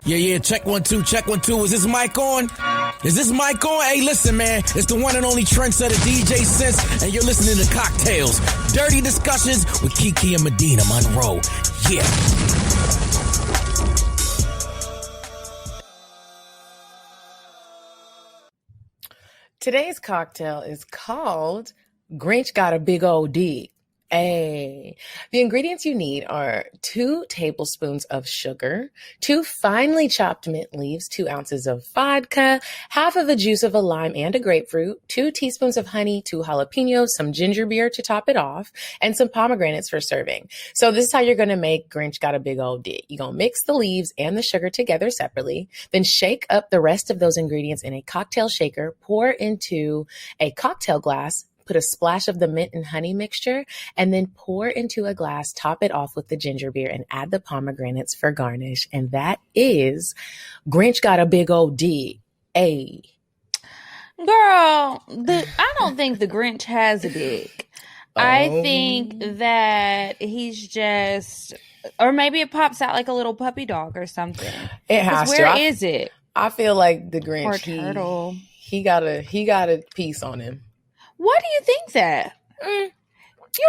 Yeah, check 1 2, check 1 2. Is this mic on? Is this mic on? Hey, listen, man, it's the one and only trendsetter DJ Sense, and you're listening to Cocktails, Dirty Discussions with Kiki and Medina Monroe. Yeah. Today's cocktail is called Grinch Got a Big Old D. Hey, the ingredients you need are 2 tablespoons of sugar, 2 finely chopped mint leaves, 2 ounces of vodka, half of the juice of a lime and a grapefruit, 2 teaspoons of honey, 2 jalapenos, some ginger beer to top it off, and some pomegranates for serving. So this is how you're going to make Grinch Got a Big Old D. You're going to mix the leaves and the sugar together separately, then shake up the rest of those ingredients in a cocktail shaker, pour into a cocktail glass, put a splash of the mint and honey mixture, and then pour into a glass, top it off with the ginger beer, and add the pomegranates for garnish. And that is Grinch Got a Big Old D. A. Girl, I don't think the Grinch has a dick. I think that he's just, or maybe it pops out like a little puppy dog or something. It has to. Where is it? I feel like the Grinch, Poor turtle. He got a piece on him. Why do you think that? You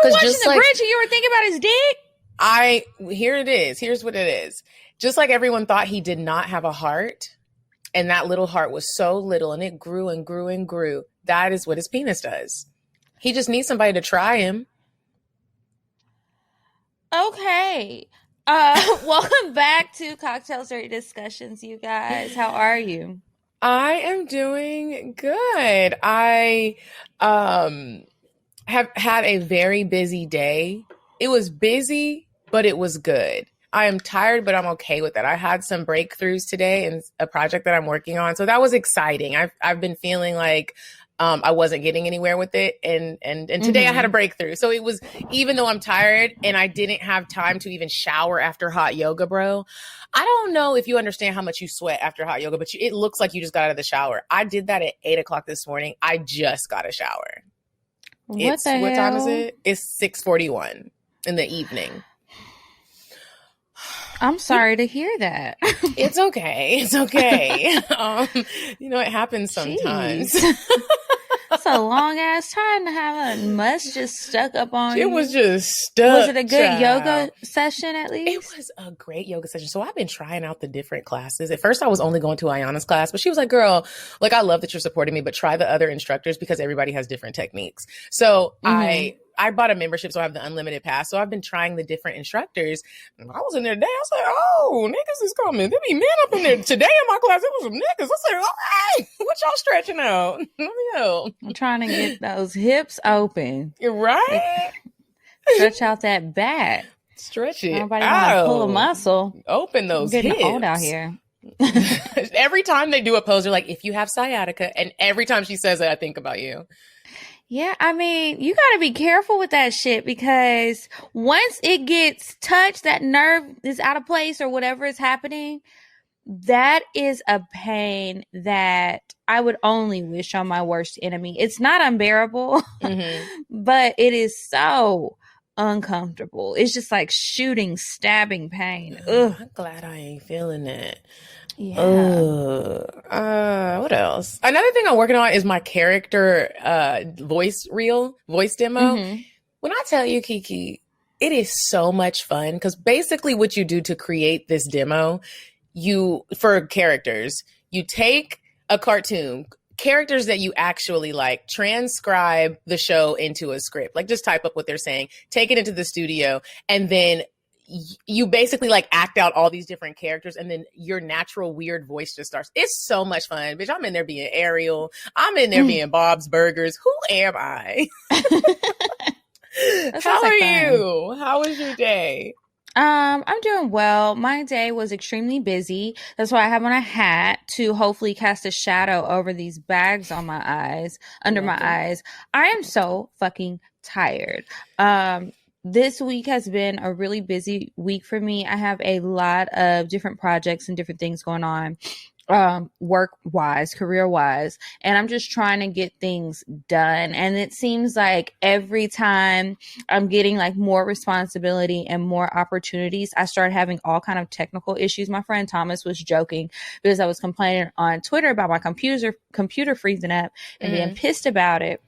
were watching the Grinch and you were thinking about his dick? Here it is. Here's what it is. Just like everyone thought he did not have a heart, and that little heart was so little and it grew and grew and grew. That is what his penis does. He just needs somebody to try him. Okay. Welcome back to Cocktails Dirty Discussions, you guys. How are you? I am doing good. I have had a very busy day. It was busy, but it was good. I am tired, but I'm okay with that. I had some breakthroughs today in a project that I'm working on. So that was exciting. I've been feeling like I wasn't getting anywhere with it. And today I had a breakthrough. So it was, even though I'm tired and I didn't have time to even shower after hot yoga, bro. I don't know if you understand how much you sweat after hot yoga, but it looks like you just got out of the shower. I did that at 8 o'clock this morning. I just got a shower. What time is it? It's 6:41 in the evening. I'm sorry to hear that. It's okay. It's okay. It happens sometimes. That's a long ass time to have a must just stuck up on you. It was just stuck. Was it a good yoga session at least? It was a great yoga session. So I've been trying out the different classes. At first I was only going to Ayana's class, but she was like, girl, like, I love that you're supporting me, but try the other instructors because everybody has different techniques. So I bought a membership, so I have the unlimited pass. So I've been trying the different instructors. I was in there today. I was like, oh, niggas is coming. There be men up in there. Today in my class, it was some niggas. I was like, all right, what y'all stretching out? Let me help. I'm trying to get those hips open. You're right. Stretch out that back. Stretch it. Nobody want to pull a muscle. Open those hips. Getting old out here. Every time they do a pose, they're like, if you have sciatica, and every time she says it, I think about you. Yeah, I mean, you got to be careful with that shit because once it gets touched, that nerve is out of place or whatever is happening, that is a pain that I would only wish on my worst enemy. It's not unbearable, but it is so uncomfortable. It's just like shooting, stabbing pain. Ugh. I'm glad I ain't feeling that. Yeah. What else? Another thing I'm working on is my character voice demo. When I tell you, Kiki, it is so much fun because basically what you do to create this demo, for characters, you take a cartoon, characters that you actually like, transcribe the show into a script, like just type up what they're saying, take it into the studio, and then you basically like act out all these different characters, and then your natural weird voice just starts. It's so much fun, bitch. I'm in there being Ariel. I'm in there being Bob's Burgers. Who am I? How are you? How was your day? I'm doing well. My day was extremely busy. That's why I have on a hat to hopefully cast a shadow over these bags on my eyes, under my eyes. I am so fucking tired. This week has been a really busy week for me. I have a lot of different projects and different things going on. work wise, career wise, and I'm just trying to get things done. And it seems like every time I'm getting like more responsibility and more opportunities, I start having all kind of technical issues. My friend Thomas was joking because I was complaining on Twitter about my computer freezing up and being pissed about it.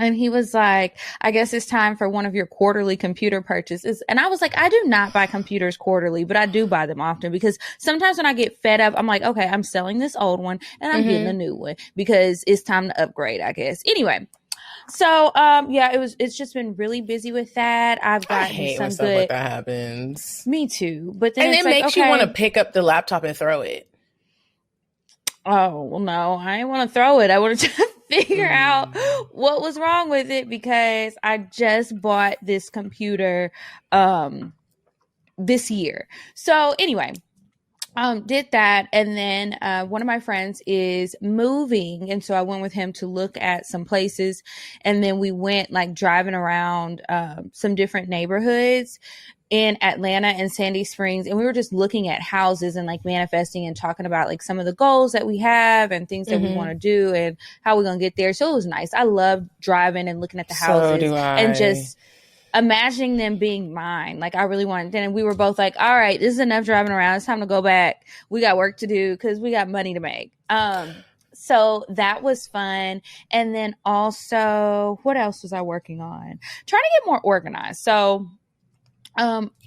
And he was like, I guess it's time for one of your quarterly computer purchases. And I was like, I do not buy computers quarterly, but I do buy them often because sometimes when I get fed up, I'm like, okay, I'm selling this old one and I'm getting a new one because it's time to upgrade, I guess. Anyway. So, yeah, it's just been really busy with that. I've gotten I hate some when stuff good. like that happens. Me too. But then And it's it like, makes okay, you want to pick up the laptop and throw it. oh, well, no, I didn't want to throw it. I wanted to figure out what was wrong with it because I just bought this computer this year. So anyway, did that. And then one of my friends is moving. And so I went with him to look at some places. And then we went like driving around some different neighborhoods in Atlanta and Sandy Springs. And we were just looking at houses and like manifesting and talking about like some of the goals that we have and things that we want to do and how we're going to get there. So it was nice. I love driving and looking at the houses So do I. and just imagining them being mine. Like I really wanted, and we were both like, all right, this is enough driving around. It's time to go back. We got work to do because we got money to make. So that was fun. And then also, what else was I working on? Trying to get more organized. So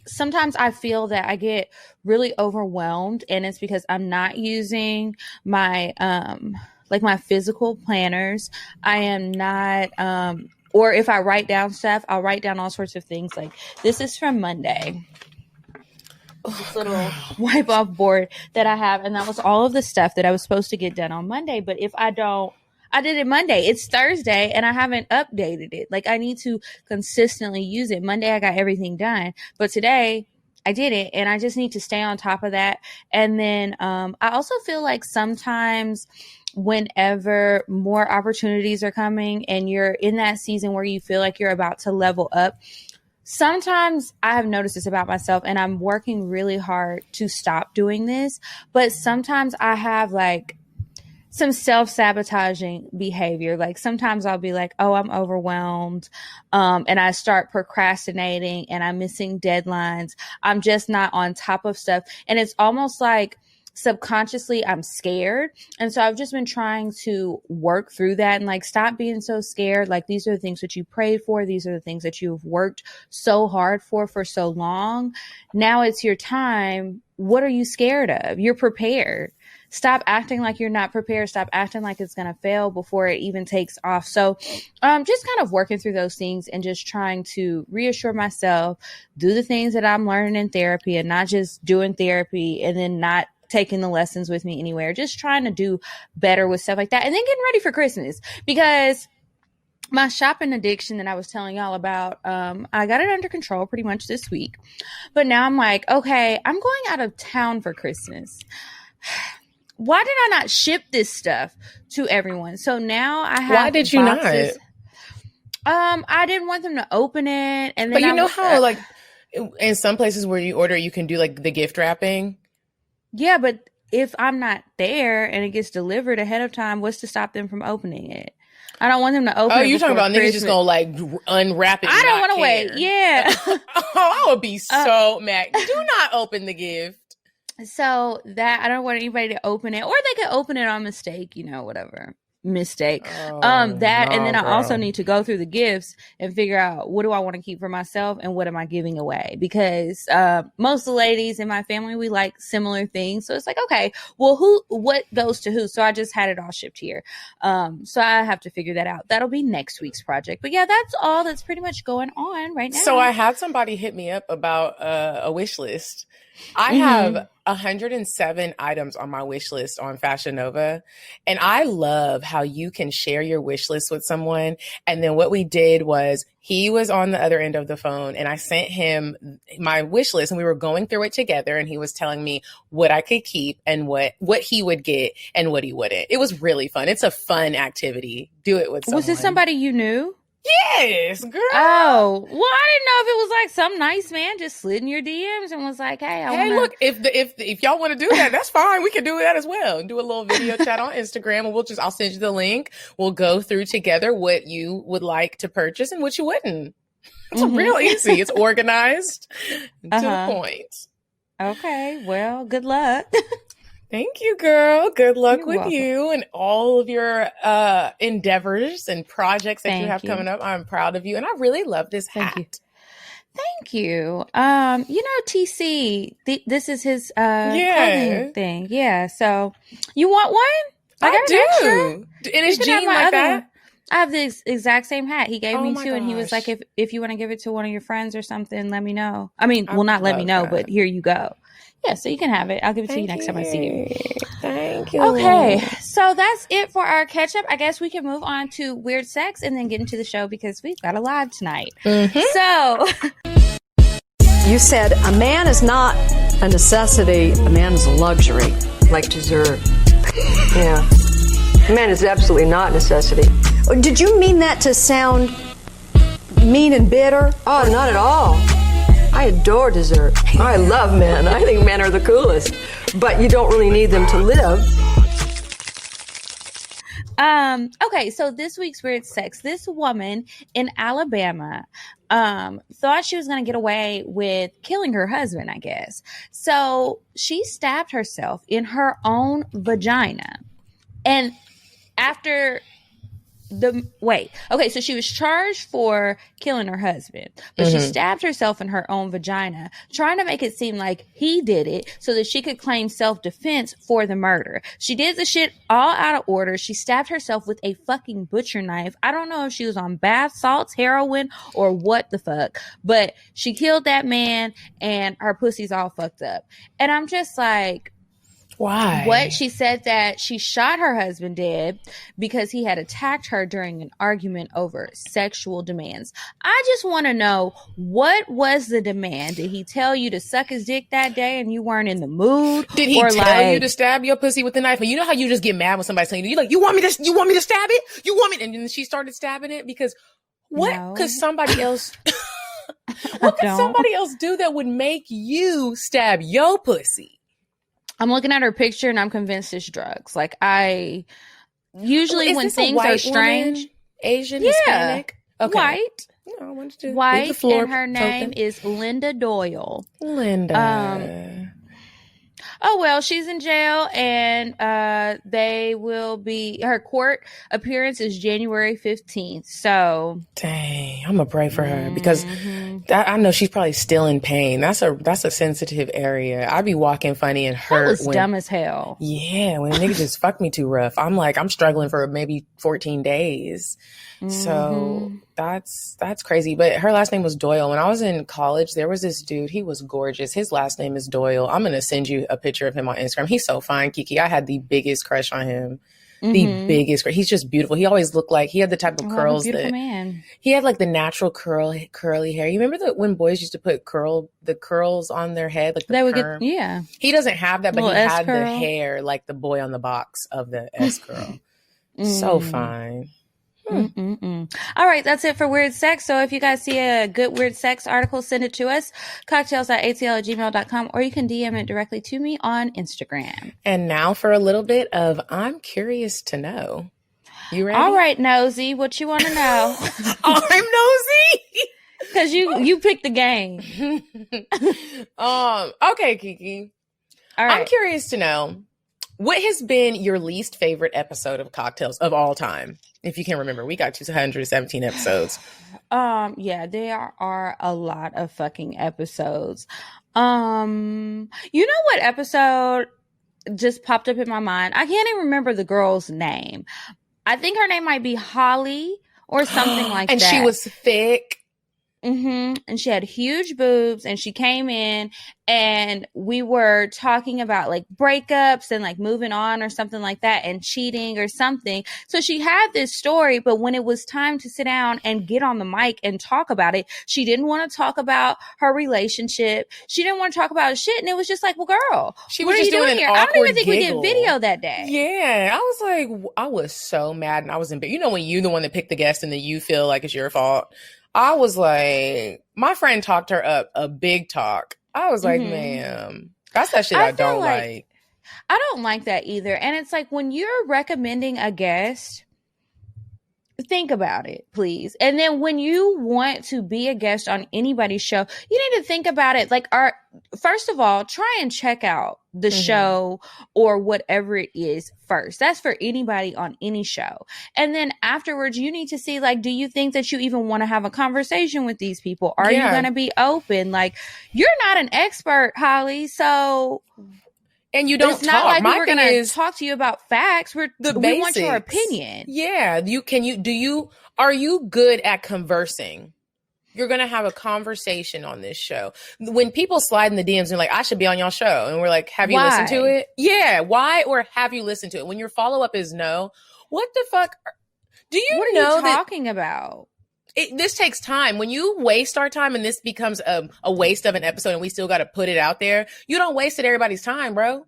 sometimes I feel that I get really overwhelmed, and it's because I'm not using my like my physical planners. I am not or if I write down stuff, I'll write down all sorts of things. Like this is from Monday. This little wipe off board that I have, and that was all of the stuff that I was supposed to get done on Monday. But if I don't, I did it Monday. It's Thursday and I haven't updated it. Like I need to consistently use it. Monday I got everything done, but today I did it, and I just need to stay on top of that. And then I also feel like sometimes whenever more opportunities are coming and you're in that season where you feel like you're about to level up, sometimes I have noticed this about myself, and I'm working really hard to stop doing this, but sometimes I have like some self-sabotaging behavior. Like sometimes I'll be like, oh, I'm overwhelmed. And I start procrastinating and I'm missing deadlines. I'm just not on top of stuff. And it's almost like subconsciously I'm scared. And so I've just been trying to work through that and like stop being so scared. Like these are the things that you prayed for. These are the things that you've worked so hard for so long. Now it's your time. What are you scared of? You're prepared. Stop acting like you're not prepared. Stop acting like it's going to fail before it even takes off. So just kind of working through those things and just trying to reassure myself, do the things that I'm learning in therapy and not just doing therapy and then not taking the lessons with me anywhere. Just trying to do better with stuff like that. And then getting ready for Christmas because my shopping addiction that I was telling y'all about, I got it under control pretty much this week. But now I'm like, okay, I'm going out of town for Christmas. Why did I not ship this stuff to everyone? So now I have. Why did you boxes. not? I didn't want them to open it, and then but you know how like in some places where you order, you can do like the gift wrapping. Yeah, but if I'm not there and it gets delivered ahead of time, what's to stop them from opening it? I don't want them to open it. Oh, you're talking about Christmas. niggas just gonna like unwrap it. I don't want to wait. Yeah. Oh, I would be so mad. Do not open the gift. So that I don't want anybody to open it, or they could open it on mistake, whatever mistake. And then I also need to go through the gifts and figure out what do I want to keep for myself and what am I giving away, because most of the ladies in my family, we like similar things. So it's like, okay, well, what goes to who? So I just had it all shipped here. So I have to figure that out. That'll be next week's project. But yeah, that's all that's pretty much going on right now. So I had somebody hit me up about a wish list. I have 107 items on my wish list on Fashion Nova. And I love how you can share your wish list with someone. And then what we did was he was on the other end of the phone and I sent him my wish list and we were going through it together. And he was telling me what I could keep and what he would get and what he wouldn't. It was really fun. It's a fun activity. Do it with someone. Was this somebody you knew? Yes, girl. Oh, well, I didn't know if it was like some nice man just slid in your DMs and was like, "Hey, I wanna." Look, if y'all want to do that, that's fine. We can do that as well. Do a little video chat on Instagram, and I'll send you the link. We'll go through together what you would like to purchase and what you wouldn't. It's real easy. It's organized to the point. Okay, well, good luck. Thank you, girl. Good luck You're with welcome. you and all of your endeavors and projects that you have coming up. I'm proud of you, and I really love this hat. Thank you. TC, this is his clothing thing. Yeah. So, you want one? I do. And it's jean like that. One. I have the exact same hat. He gave me two, and he was like, "If you want to give it to one of your friends or something, let me know." I mean, not let me know, but here you go. Yeah, so you can have it. I'll give it to you next time I see you. Thank you. Okay, so that's it for our catch up. I guess we can move on to weird sex and then get into the show because we've got a live tonight. So you said a man is not a necessity, a man is a luxury. Like dessert. Yeah. A man is absolutely not a necessity. Did you mean that to sound mean and bitter? Oh, not at all. I adore dessert. I love men. I think men are the coolest. But you don't really need them to live. Okay, so this week's weird sex. This woman in Alabama thought she was going to get away with killing her husband, I guess. So she stabbed herself in her own vagina. And after so she was charged for killing her husband, but she stabbed herself in her own vagina, trying to make it seem like he did it so that she could claim self-defense for the murder. She did the shit all out of order. She stabbed herself with a fucking butcher knife. I don't know if she was on bath salts, heroin, or what the fuck, but she killed that man and her pussy's all fucked up. And I'm just like, why? What? She said that she shot her husband dead because he had attacked her during an argument over sexual demands. I just want to know, what was the demand? Did he tell you to suck his dick that day and you weren't in the mood? Did he tell you to stab your pussy with a knife? And you know how you just get mad when somebody's saying you like, you want me to stab it? You want me? And then she started stabbing it because what could somebody else? What could somebody else do that would make you stab your pussy? I'm looking at her picture and I'm convinced it's drugs. Like, I usually when things are strange, woman? Asian, Hispanic, white, no, I wanted to white, the floor, and her name is Linda Doyle. Linda. Oh, well, she's in jail and they will be, her court appearance is January 15th. So dang, I'm gonna pray for her because I know she's probably still in pain. That's a sensitive area. I'd be walking funny and hurt. That was dumb as hell. Yeah, when a nigga just fucked me too rough. I'm struggling for maybe 14 days. So that's crazy. But her last name was Doyle. When I was in college, there was this dude. He was gorgeous. His last name is Doyle. I'm going to send you a picture of him on Instagram. He's so fine, Kiki. I had the biggest crush on him. The biggest. He's just beautiful. He always looked like he had the type of curls that man. He had like the natural curly hair. You remember when boys used to put the curls on their head, like they would perm? get He doesn't have that, but he had S-curl. the hair like the boy on the box of the S curl. So fine. All right, that's it for weird sex. So if you guys see a good weird sex article, send it to us, cocktails@atl@gmail.com, or you can DM it directly to me on Instagram. And now for a little bit of I'm curious to know. You ready? All right, nosy, what you want to know? I'm nosy because you picked the game. Okay, Kiki. All right. I'm curious to know, what has been your least favorite episode of Cocktails of all time? If you can remember, we got 217 episodes. Yeah, there are a lot of fucking episodes. You know what episode just popped up in my mind? I can't even remember the girl's name. I think her name might be Holly or something like and that. And she was thick. And she had huge boobs, and she came in and we were talking about like breakups and like moving on or something like that and cheating or something. So she had this story, but when it was time to sit down and get on the mic and talk about it, she didn't want to talk about her relationship. She didn't want to talk about shit. And it was just like, well, girl, She what was are just you doing doing an here? I don't even think awkward we did video that day. Yeah, I was like, I was so mad, and I was in bed. You know, when you the one that picked the guest and then you feel like it's your fault. I was like, my friend talked her up a big talk. I was like, ma'am, that's that shit I don't like. I don't like that either. And it's like when you're recommending a guest, think about it, please. And then when you want to be a guest on anybody's show, you need to think about it. Like, first of all, try and check out the show or whatever it is first. That's for anybody on any show. And then afterwards, you need to see, like, do you think that you even want to have a conversation with these people? Are you going to be open? Like, you're not an expert, Holly. So... And you don't it's not talk. like My we're thing going to is talk to you about facts. We want your opinion. Yeah. Are you good at conversing? You're going to have a conversation on this show. When people slide in the DMs and like, I should be on y'all show. And we're like, have you listened to it? Yeah. Why? Or have you listened to it? When your follow-up is no, what the fuck? Do you what know are you talking about? This takes time. When you waste our time and this becomes a waste of an episode and we still got to put it out there, you don't waste everybody's time, bro.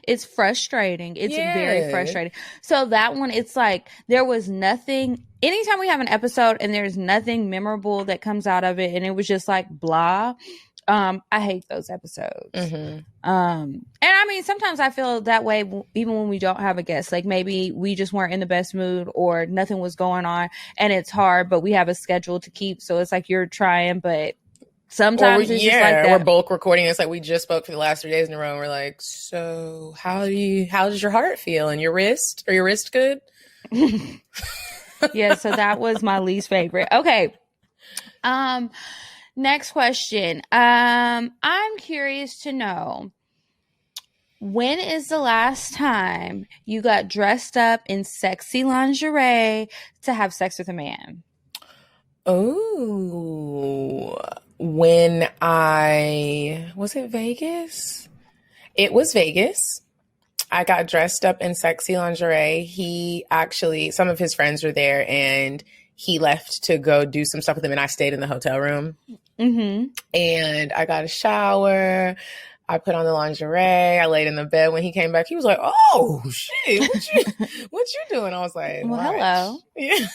It's frustrating. It's very frustrating. So that one, it's like there was nothing. Anytime we have an episode and there's nothing memorable that comes out of it and it was just like blah, I hate those episodes. And I mean, sometimes I feel that way even when we don't have a guest. Like maybe we just weren't in the best mood or nothing was going on and it's hard, but we have a schedule to keep. So it's like you're trying, but sometimes it's just like that. We're bulk recording. It's like we just spoke for the last 3 days in a row. And we're like, so how does your heart feel and your wrist? Are your wrist good? Yeah, so that was my least favorite. Okay. Next question. I'm curious to know, when is the last time you got dressed up in sexy lingerie to have sex with a man? Oh, when was it Vegas? It was Vegas. I got dressed up in sexy lingerie. Some of his friends were there and he left to go do some stuff with them and I stayed in the hotel room. And I got a shower. I put on the lingerie. I laid in the bed. When he came back, he was like, oh, shit, what you doing? I was like, well, hello. Yeah.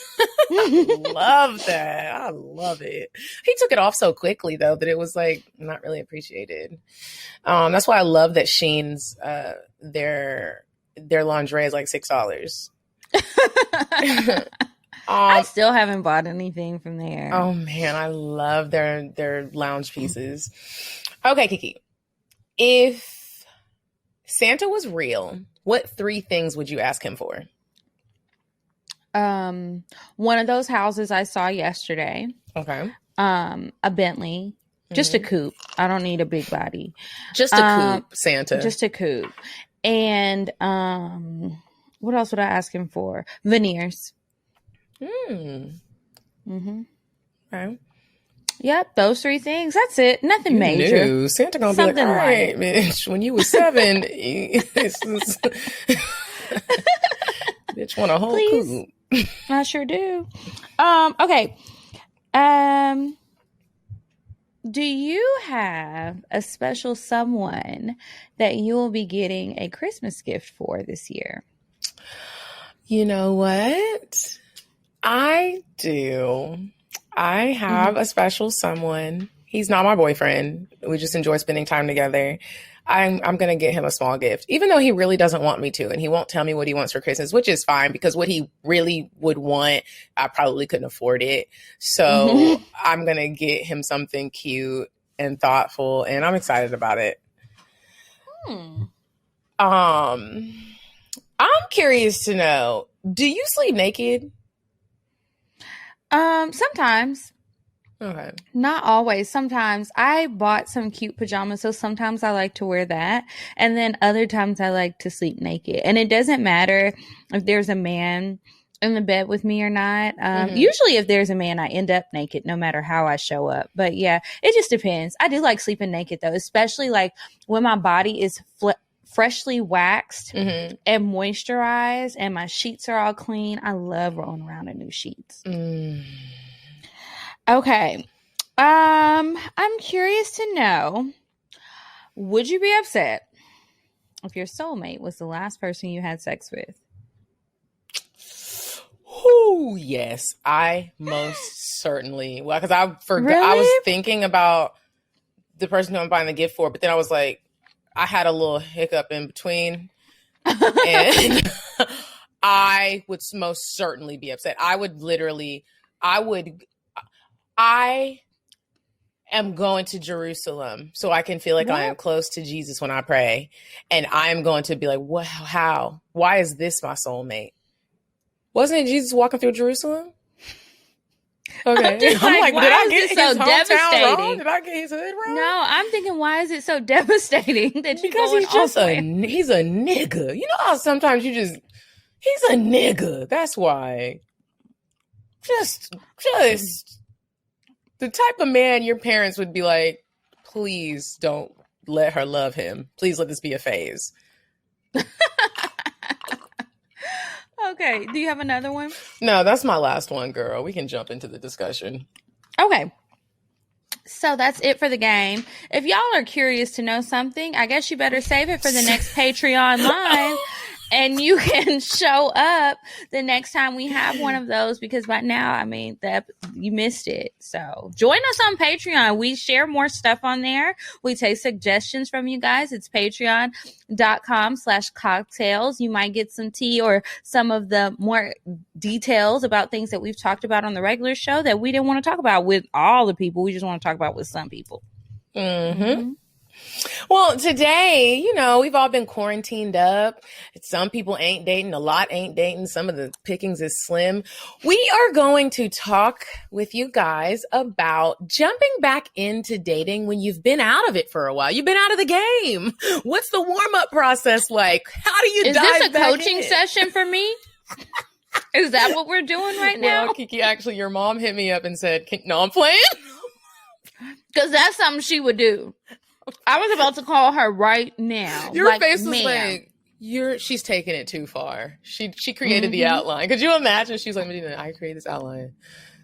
Love that. I love it. He took it off so quickly, though, that it was like not really appreciated. That's why I love that Shein's, their lingerie is like $6. I still haven't bought anything from there. Oh, man, I love their lounge pieces. Okay, Kiki. If Santa was real, what 3 things would you ask him for? One of those houses I saw yesterday. Okay. A Bentley. Just a coupe. I don't need a big body. Just a coupe, Santa. Just a coupe. And what else would I ask him for? Veneers. Okay. Yep, those 3 things. That's it. Nothing major. No, Santa gonna be like, all right, bitch, when you was 7, bitch want a whole coupe. I sure do. Okay. Do you have a special someone that you will be getting a Christmas gift for this year? You know what? I do. I have a special someone. He's not my boyfriend. We just enjoy spending time together. I'm going to get him a small gift, even though he really doesn't want me to. And he won't tell me what he wants for Christmas, which is fine because what he really would want, I probably couldn't afford it. So I'm going to get him something cute and thoughtful. And I'm excited about it. I'm curious to know, do you sleep naked? Sometimes. Okay. Not always. Sometimes I bought some cute pajamas, so sometimes I like to wear that. And then other times I like to sleep naked. And it doesn't matter if there's a man in the bed with me or not. Usually if there's a man, I end up naked no matter how I show up. But yeah, it just depends. I do like sleeping naked though, especially like when my body is freshly waxed and moisturized and my sheets are all clean. I love rolling around in new sheets. Okay. I'm curious to know, would you be upset if your soulmate was the last person you had sex with? Oh, yes. I most certainly. Well, because I forgot. Really? I was thinking about the person who I'm buying the gift for, but then I was like, I had a little hiccup in between. And I would most certainly be upset. I am going to Jerusalem so I can feel like I am close to Jesus when I pray. And I am going to be like, what, how? Why is this my soulmate? Wasn't it Jesus walking through Jerusalem? Okay. I'm like, did I get his so devastating? Wrong? Did I get his hood wrong? No, I'm thinking, why is it so devastating that you because he's just he's a nigga. You know how sometimes he's a nigga. That's why. Just the type of man your parents would be like, please don't let her love him. Please let this be a phase. Okay. Do you have another one? No, that's my last one, girl. We can jump into the discussion. Okay. So that's it for the game. If y'all are curious to know something, I guess you better save it for the next Patreon live. And you can show up the next time we have one of those, because by now, I mean, you missed it. So join us on Patreon. We share more stuff on there. We take suggestions from you guys. It's patreon.com/cocktails. You might get some tea or some of the more details about things that we've talked about on the regular show that we didn't want to talk about with all the people. We just want to talk about with some people. Well, today, we've all been quarantined up. Some people ain't dating. A lot ain't dating. Some of the pickings is slim. We are going to talk with you guys about jumping back into dating when you've been out of it for a while. You've been out of the game. What's the warm-up process like? How do you dive back in? Is this a coaching session for me? Is that what we're doing right now? Well, Kiki, actually, your mom hit me up and said, no, I'm playing. Because that's something she would do. I was about to call her right now. Your face was like, she's taking it too far. She created the outline. Could you imagine? She's like, Medina, I created this outline.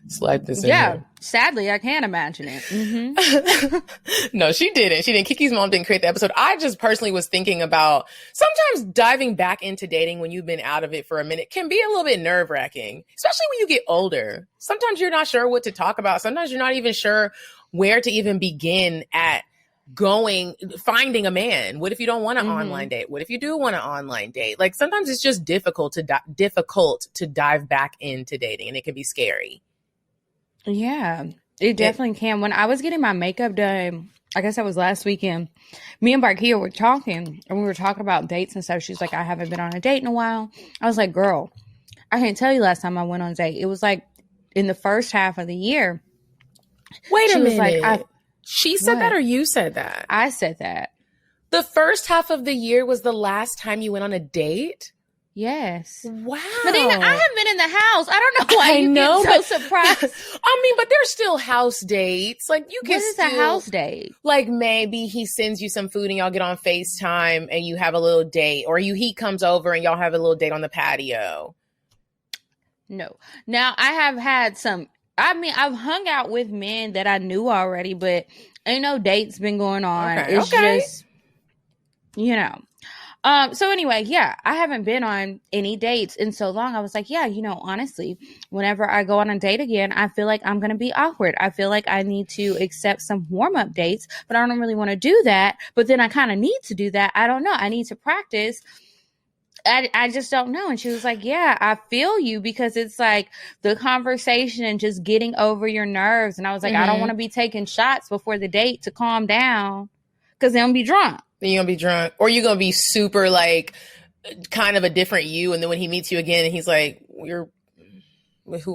Slide this in. Yeah, here. sadly, I can't imagine it. No, she didn't. She didn't. Kiki's mom didn't create the episode. I just personally was thinking about sometimes diving back into dating when you've been out of it for a minute can be a little bit nerve-wracking, especially when you get older. Sometimes you're not sure what to talk about. Sometimes you're not even sure where to even begin at finding a man. What if you don't want an online date? What if you do want an online date? Like sometimes it's just difficult to dive back into dating, and it can be scary. Yeah, it definitely can. When I was getting my makeup done, I guess that was last weekend, me and Barkia were talking, and we were talking about dates and stuff. She's like, I haven't been on a date in a while. I was like, girl, I can't tell you last time I went on a date. It was like in the first half of the year. Wait a minute. Was like, she said that or you said that? I said that. The first half of the year was the last time you went on a date? Yes. Wow. Medina, I haven't been in the house. I don't know why you get so surprised. I mean, but there's still house dates. Like you can What is a house date? Like maybe he sends you some food and y'all get on FaceTime and you have a little date, or he comes over and y'all have a little date on the patio. No. Now, I have had some, I've hung out with men that I knew already, but ain't no dates been going on. Okay. It's just, so anyway, yeah, I haven't been on any dates in so long. I was like, yeah, honestly, whenever I go on a date again, I feel like I'm going to be awkward. I feel like I need to accept some warm-up dates, but I don't really want to do that. But then I kind of need to do that. I don't know. I need to practice. I just don't know. And she was like, yeah, I feel you, because it's like the conversation and just getting over your nerves. And I was like, I don't want to be taking shots before the date to calm down, because then I'll be drunk. Then you're going to be drunk, or you're going to be super like kind of a different you. And then when he meets you again and he's like, who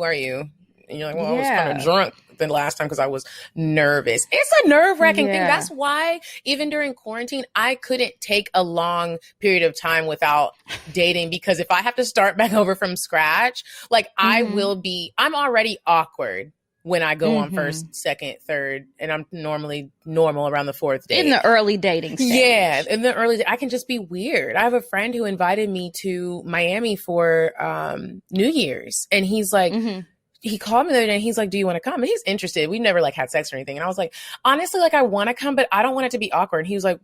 are you? And you're like, well, I was kind of drunk the last time because I was nervous. It's a nerve-wracking thing. That's why even during quarantine, I couldn't take a long period of time without dating, because if I have to start back over from scratch, like I'm already awkward when I go on first, second, third, and I'm normally normal around the fourth date. In the early dating stage. Yeah, in the early, I can just be weird. I have a friend who invited me to Miami for New Year's, and he's like, he called me the other day and he's like, do you want to come? And he's interested. We never like had sex or anything. And I was like, honestly, like I want to come, but I don't want it to be awkward. And he was like,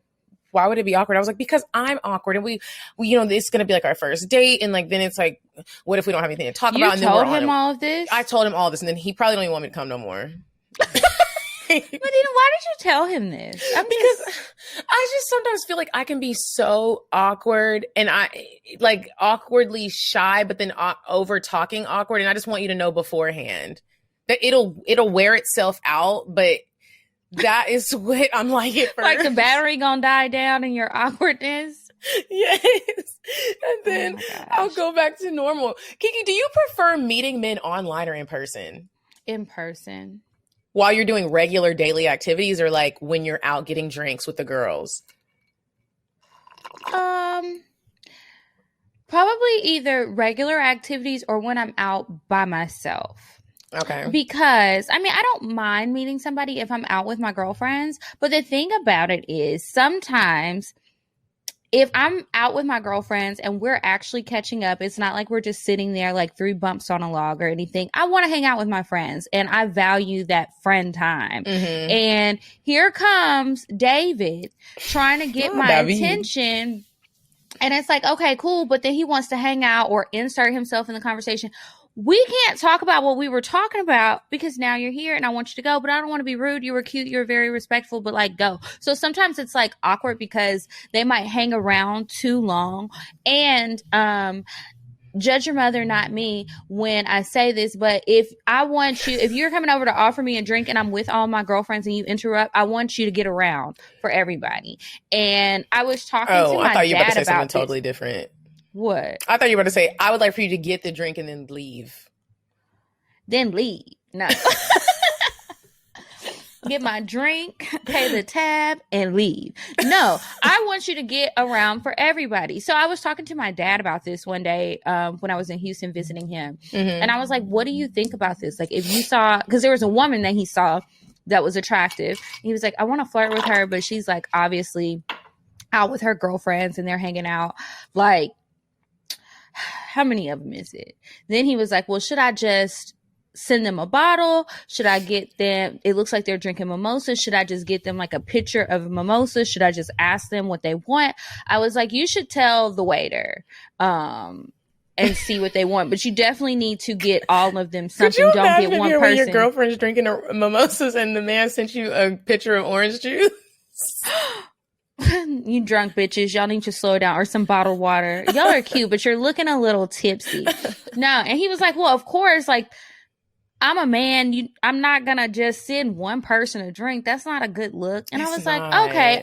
why would it be awkward? I was like, because I'm awkward, and we you know, it's going to be like our first date. And like, then it's like, what if we don't have anything to talk about? And you told him all of this? I told him all this, and then he probably don't even want me to come no more. But then why did you tell him this? Because I just sometimes feel like I can be so awkward, and I like awkwardly shy, but then over talking awkward. And I just want you to know beforehand that it'll wear itself out, but that is what I'm like at first. Like the battery gonna die down in your awkwardness. Yes. And then I'll go back to normal. Kiki, do you prefer meeting men online or in person? In person. While you're doing regular daily activities, or like when you're out getting drinks with the girls? Probably either regular activities or when I'm out by myself. Okay. Because, I mean, I don't mind meeting somebody if I'm out with my girlfriends. But the thing about it is sometimes if I'm out with my girlfriends and we're actually catching up, it's not like we're just sitting there like 3 bumps on a log or anything. I want to hang out with my friends, and I value that friend time. And here comes David trying to get my attention. And it's like, okay, cool. But then he wants to hang out or insert himself in the conversation. We can't talk about what we were talking about because now you're here and I want you to go, but I don't want to be rude. You were cute. You were very respectful, but like go. So sometimes it's like awkward because they might hang around too long. And, judge your mother, not me, when I say this, but if you're coming over to offer me a drink and I'm with all my girlfriends and you interrupt, I want you to get around for everybody. And I was talking to my dad about this. I thought you were about to say something totally different. What? I thought you were about to say, I would like for you to get the drink and then leave. Then leave. No. Get my drink, pay the tab, and leave. No, I want you to get around for everybody. So I was talking to my dad about this one day when I was in Houston visiting him. And I was like, what do you think about this? Like, if you saw, because there was a woman that he saw that was attractive. He was like, I want to flirt with her, but she's like obviously out with her girlfriends and they're hanging out. Like, how many of them is it? Then he was like, well, should I just send them a bottle? Should I get them, it looks like they're drinking mimosas. Should I just get them like a picture of a mimosa? Should I just ask them what they want? I was like, you should tell the waiter and see what they want. But you definitely need to get all of them something. Don't get one person. When your girlfriend's drinking mimosas and the man sent you a picture of orange juice? You drunk bitches, y'all need to slow down, or some bottled water. Y'all are cute, but you're looking a little tipsy. No. And he was like, well, of course, like, I'm a man. I'm not gonna just send one person a drink. That's not a good look. And I was like, okay,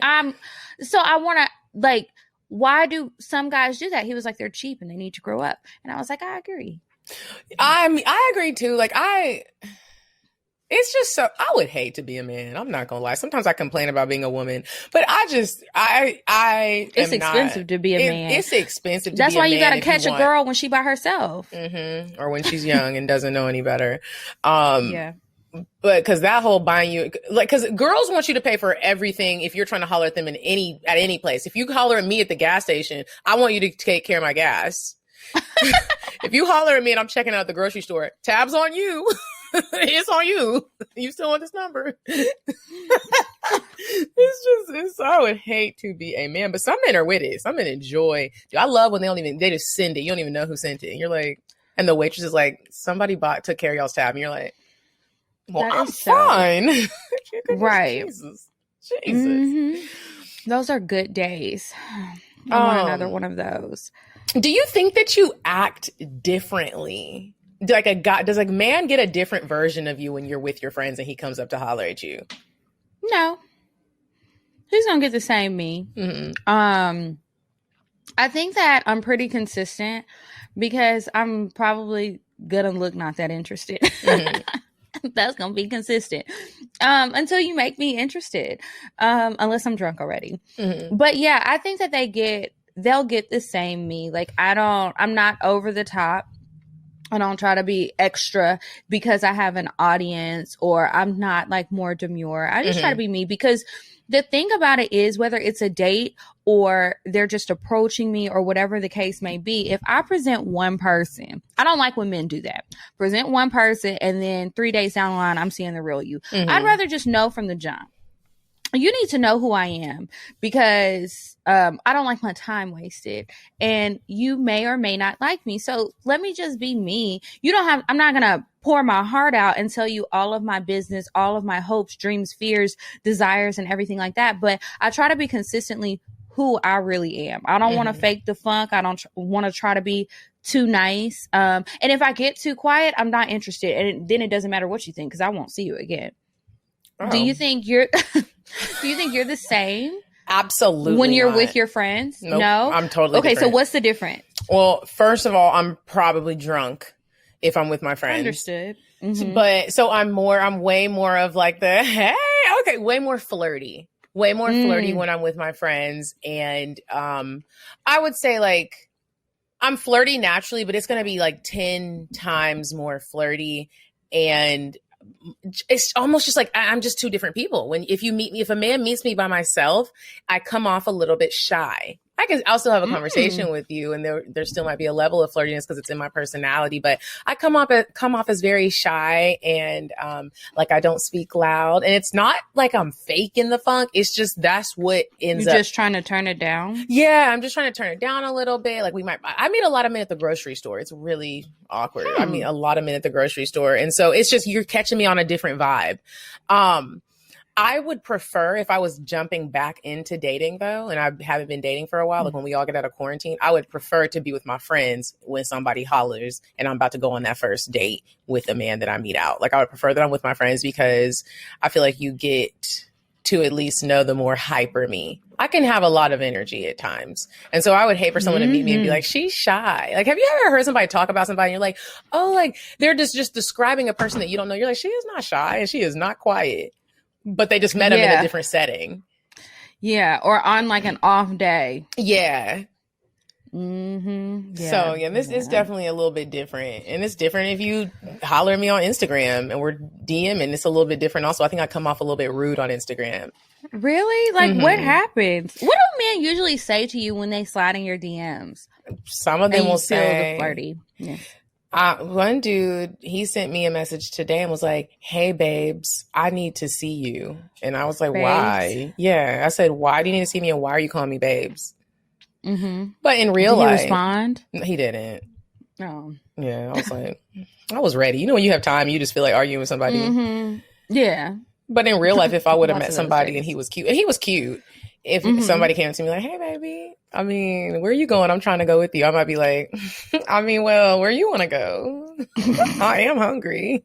so I want to, like, why do some guys do that? He was like, they're cheap and they need to grow up. And I was like, I agree. I agree too. Like it's just so, I would hate to be a man. I'm not gonna lie. Sometimes I complain about being a woman, but it's expensive to be a man. It's expensive to That's be a man. That's why you gotta catch a girl when she by herself. Or when she's young and doesn't know any better. Yeah. But cause that whole buying you, like, cause girls want you to pay for everything if you're trying to holler at them at any place. If you holler at me at the gas station, I want you to take care of my gas. If you holler at me and I'm checking out at the grocery store, tabs on you. It's on you. You still want this number? I would hate to be a man, but some men are with it. Some men enjoy. Dude, I love when they just send it. You don't even know who sent it. And you're like, and the waitress is like, somebody took care of y'all's tab. And you're like, well, I'm fine. Right. Jesus. Mm-hmm. Those are good days. I want another one of those. Do you think that you act differently? Like does a man get a different version of you when you're with your friends and he comes up to holler at you? No, he's gonna get the same me. I think that I'm pretty consistent because I'm probably gonna look not that interested. That's gonna be consistent until you make me interested, unless I'm drunk already. But yeah, I think that they'll get the same me. Like I'm not over the top. I don't try to be extra because I have an audience, or I'm not like more demure. I just try to be me, because the thing about it is, whether it's a date or they're just approaching me or whatever the case may be, if I present one person, I don't like when men do that. Present one person and then 3 days down the line, I'm seeing the real you. I'd rather just know from the jump. You need to know who I am, because I don't like my time wasted, and you may or may not like me. So let me just be me. I'm not going to pour my heart out and tell you all of my business, all of my hopes, dreams, fears, desires, and everything like that. But I try to be consistently who I really am. I don't want to fake the funk. I don't want to try to be too nice. And if I get too quiet, I'm not interested. And then it doesn't matter what you think, because I won't see you again. Oh. Do you think you're the same? Absolutely. When you're not. With your friends? Nope, no? I'm totally okay, different. so what's the difference? Well, first of all, I'm probably drunk if I'm with my friends. Understood. But so I'm way more of like way more flirty. Way more flirty when I'm with my friends. And I would say like I'm flirty naturally, but it's going to be like 10 times more flirty. And it's almost just like I'm just two different people. If a man meets me by myself, I come off a little bit shy. I'll still have a conversation with you, and there still might be a level of flirtiness because it's in my personality, but I come off as very shy, and like I don't speak loud, and it's not like I'm faking the funk. It's just that's what ends up. You're just trying to turn it down? Yeah, I'm just trying to turn it down a little bit. Like I meet a lot of men at the grocery store. It's really awkward. I meet a lot of men at the grocery store, and so it's just you're catching me on a different vibe. I would prefer if I was jumping back into dating, though, and I haven't been dating for a while, like when we all get out of quarantine, I would prefer to be with my friends when somebody hollers and I'm about to go on that first date with a man that I meet out. Like I would prefer that I'm with my friends, because I feel like you get to at least know the more hyper me. I can have a lot of energy at times. And so I would hate for someone to meet me and be like, she's shy. Like, have you ever heard somebody talk about somebody and you're like, oh, like they're just describing a person that you don't know. You're like, she is not shy and she is not quiet. But they just met him in a different setting. Yeah, or on like an off day. Yeah. Yeah. So yeah, this is definitely a little bit different. And it's different if you holler at me on Instagram and we're DMing. It's a little bit different. Also, I think I come off a little bit rude on Instagram. Really? Like what happens? What do men usually say to you when they slide in your DMs? Some of them will say flirty. Yeah. One dude, he sent me a message today and was like, hey, babes, I need to see you. And I was like, babes? Why? Yeah. I said, why do you need to see me? And why are you calling me babes? But in real life. Did he respond? He didn't. Oh. Yeah. I was like, I was ready. You know, when you have time, you just feel like arguing with somebody. Yeah. But in real life, if I would have met somebody and he was cute, if somebody came to me like, hey, baby, I mean, where are you going? I'm trying to go with you. I might be like, I mean, well, where you want to go? I am hungry.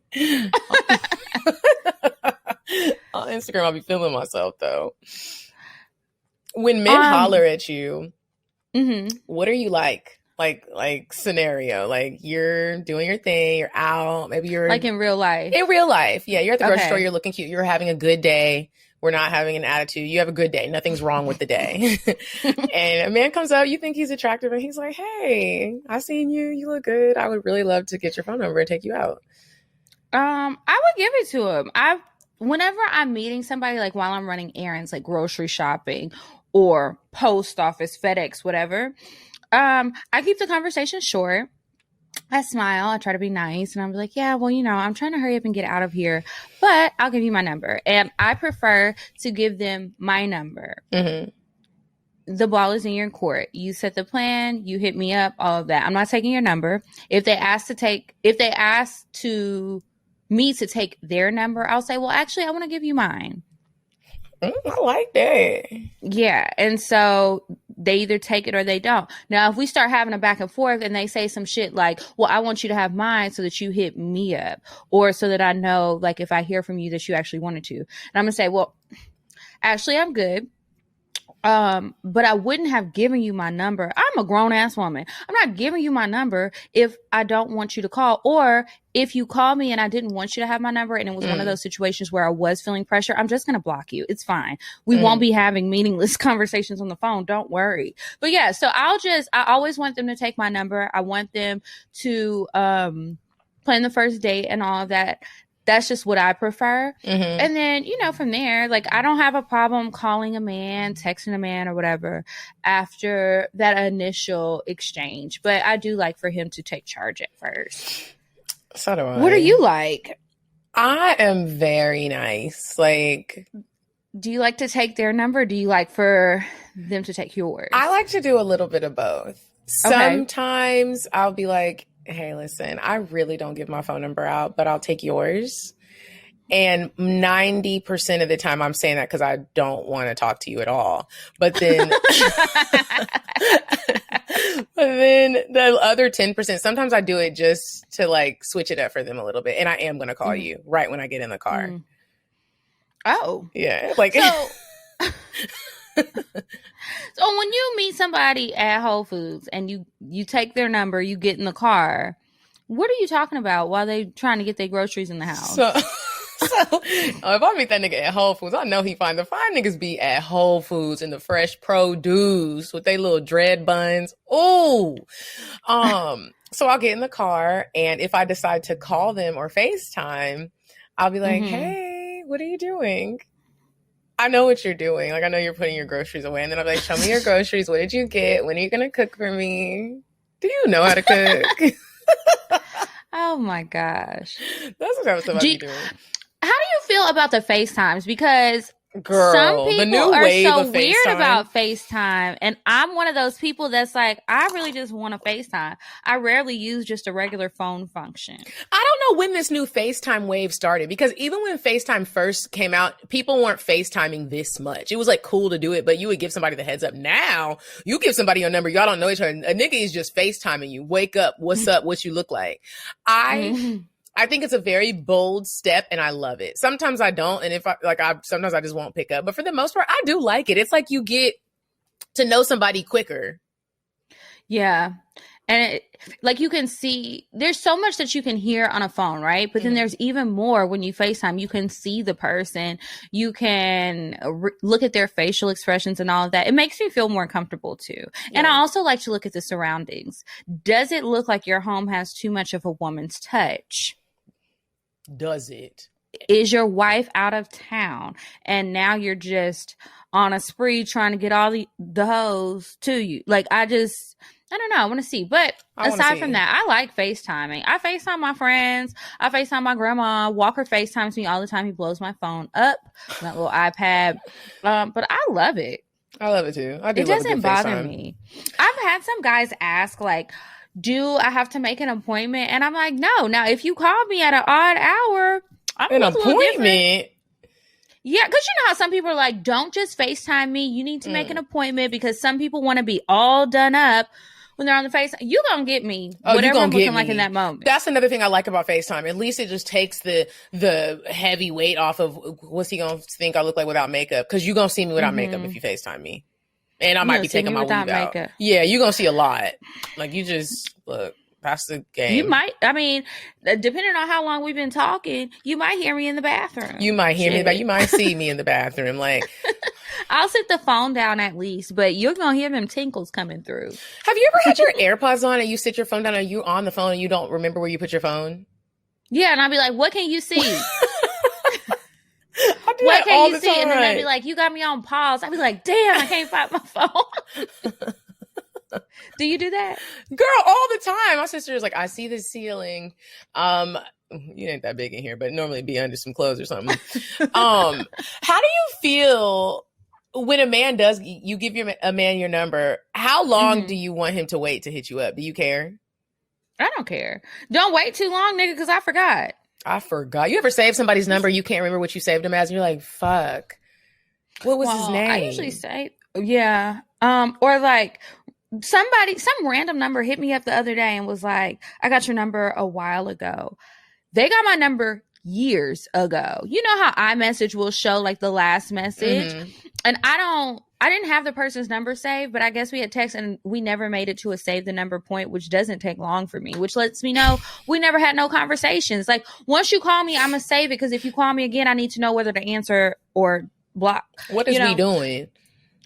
On Instagram, I'll be feeling myself, though. When men holler at you, what are you like? Like scenario, like you're doing your thing, you're out, maybe you're like in real life. In real life, yeah, you're at the grocery store, you're looking cute, you're having a good day. We're not having an attitude. You have a good day. Nothing's wrong with the day. And a man comes up, you think he's attractive, and he's like, hey, I seen you. You look good. I would really love to get your phone number and take you out. I would give it to him. Whenever I'm meeting somebody, like while I'm running errands, like grocery shopping or post office, FedEx, whatever, I keep the conversation short. I smile. I try to be nice. And I'm like, yeah, well, I'm trying to hurry up and get out of here, but I'll give you my number. And I prefer to give them my number. The ball is in your court. You set the plan. You hit me up, all of that. I'm not taking your number. If they ask me to take their number, I'll say, well, actually, I want to give you mine. I like that. Yeah. And so they either take it or they don't. Now, if we start having a back and forth and they say some shit like, well, I want you to have mine so that you hit me up, or so that I know, like, if I hear from you that you actually wanted to. And I'm going to say, well, actually, I'm good. But I wouldn't have given you my number. I'm a grown ass woman. I'm not giving you my number if I don't want you to call, or if you call me and I didn't want you to have my number and it was one of those situations where I was feeling pressure, I'm just going to block you. It's fine. We won't be having meaningless conversations on the phone. Don't worry. But yeah, so I always want them to take my number. I want them to, plan the first date and all of that. That's just what I prefer. And then, from there, like, I don't have a problem calling a man, texting a man or whatever after that initial exchange. But I do like for him to take charge at first. So do I. What are you like? I am very nice. Like, do you like to take their number? Or do you like for them to take yours? I like to do a little bit of both. Sometimes I'll be like, hey, listen, I really don't give my phone number out, but I'll take yours. And 90% of the time I'm saying that because I don't want to talk to you at all. But then, the other 10%, sometimes I do it just to like switch it up for them a little bit. And I am going to call you right when I get in the car. Oh. Yeah. Like, So when you meet somebody at Whole Foods and you take their number, you get in the car, what are you talking about while they trying to get their groceries in the house? So if I meet that nigga at Whole Foods, I know he find the fine niggas be at Whole Foods in the fresh produce with their little dread buns. Ooh. So I'll get in the car, and if I decide to call them or FaceTime, I'll be like, hey, what are you doing? I know what you're doing. Like, I know you're putting your groceries away. And then I'll be like, show me your groceries. What did you get? When are you going to cook for me? Do you know how to cook? Oh, my gosh. That's what type of stuff I be doing. How do you feel about the FaceTimes? Because girl, some people the new are wave so of weird FaceTime. about FaceTime. And I'm one of those people that's like, I really just want to FaceTime. I rarely use just a regular phone function. I don't know when this new FaceTime wave started, because even when FaceTime first came out, people weren't FaceTiming this much. It was like cool to do it, but you would give somebody the heads up. Now you give somebody your number, y'all don't know each other. A nigga is just FaceTiming you. Wake up, what's up, what you look like. I think it's a very bold step, and I love it. Sometimes I don't, and sometimes I just won't pick up. But for the most part, I do like it. It's like you get to know somebody quicker. Yeah. And like you can see, there's so much that you can hear on a phone, right? But then there's even more when you FaceTime. You can see the person. You can look at their facial expressions and all of that. It makes me feel more comfortable too. Yeah. And I also like to look at the surroundings. Does it look like your home has too much of a woman's touch? Does it? Is your wife out of town and now you're just on a spree trying to get all the hoes to you? Like, I don't know. I want to see. But aside from that, I like FaceTiming. I FaceTime my friends. I FaceTime my grandma. Walker FaceTimes me all the time. He blows my phone up, that little iPad. But I love it. I love it too. I do. It doesn't bother me. I've had some guys ask, like, do I have to make an appointment? And I'm like, no. Now, if you call me at an odd hour, an appointment. Yeah, because you know how some people are like, don't just FaceTime me. You need to make an appointment, because some people want to be all done up when they're on the FaceTime. You gonna get me whatever I'm looking like in that moment. That's another thing I like about FaceTime. At least it just takes the heavy weight off of what's he gonna think I look like without makeup. Because you gonna see me without makeup if you FaceTime me. And I might be taking my weave out. Yeah, you're going to see a lot. Like, you just, look, that's the game. You might, I mean, depending on how long we've been talking, you might hear me in the bathroom. You might hear me, but you might see me in the bathroom. Like, I'll sit the phone down at least, but you're going to hear them tinkles coming through. Have you ever had your AirPods on and you sit your phone down and you on the phone and you don't remember where you put your phone? Yeah, and I'll be like, what can you see? What can you see? And then they'll be like, you got me on pause. I'll be like, damn, I can't find my phone. Do you do that? Girl, all the time. My sister is like, I see the ceiling. You ain't that big in here, but normally it'd be under some clothes or something. How do you feel when a man you give a man your number? How long do you want him to wait to hit you up? Do you care? I don't care. Don't wait too long, nigga, because I forgot. You ever save somebody's number? You can't remember what you saved them as, and you're like, fuck. What was his name? I usually say, yeah. Or like some random number hit me up the other day and was like, I got your number a while ago. They got my number years ago. You know how iMessage will show like the last message? And I didn't have the person's number saved, but I guess we had text and we never made it to a save the number point, which doesn't take long for me, which lets me know we never had no conversations. Like, once you call me, I'm going to save it, because if you call me again, I need to know whether to answer or block. What is we doing?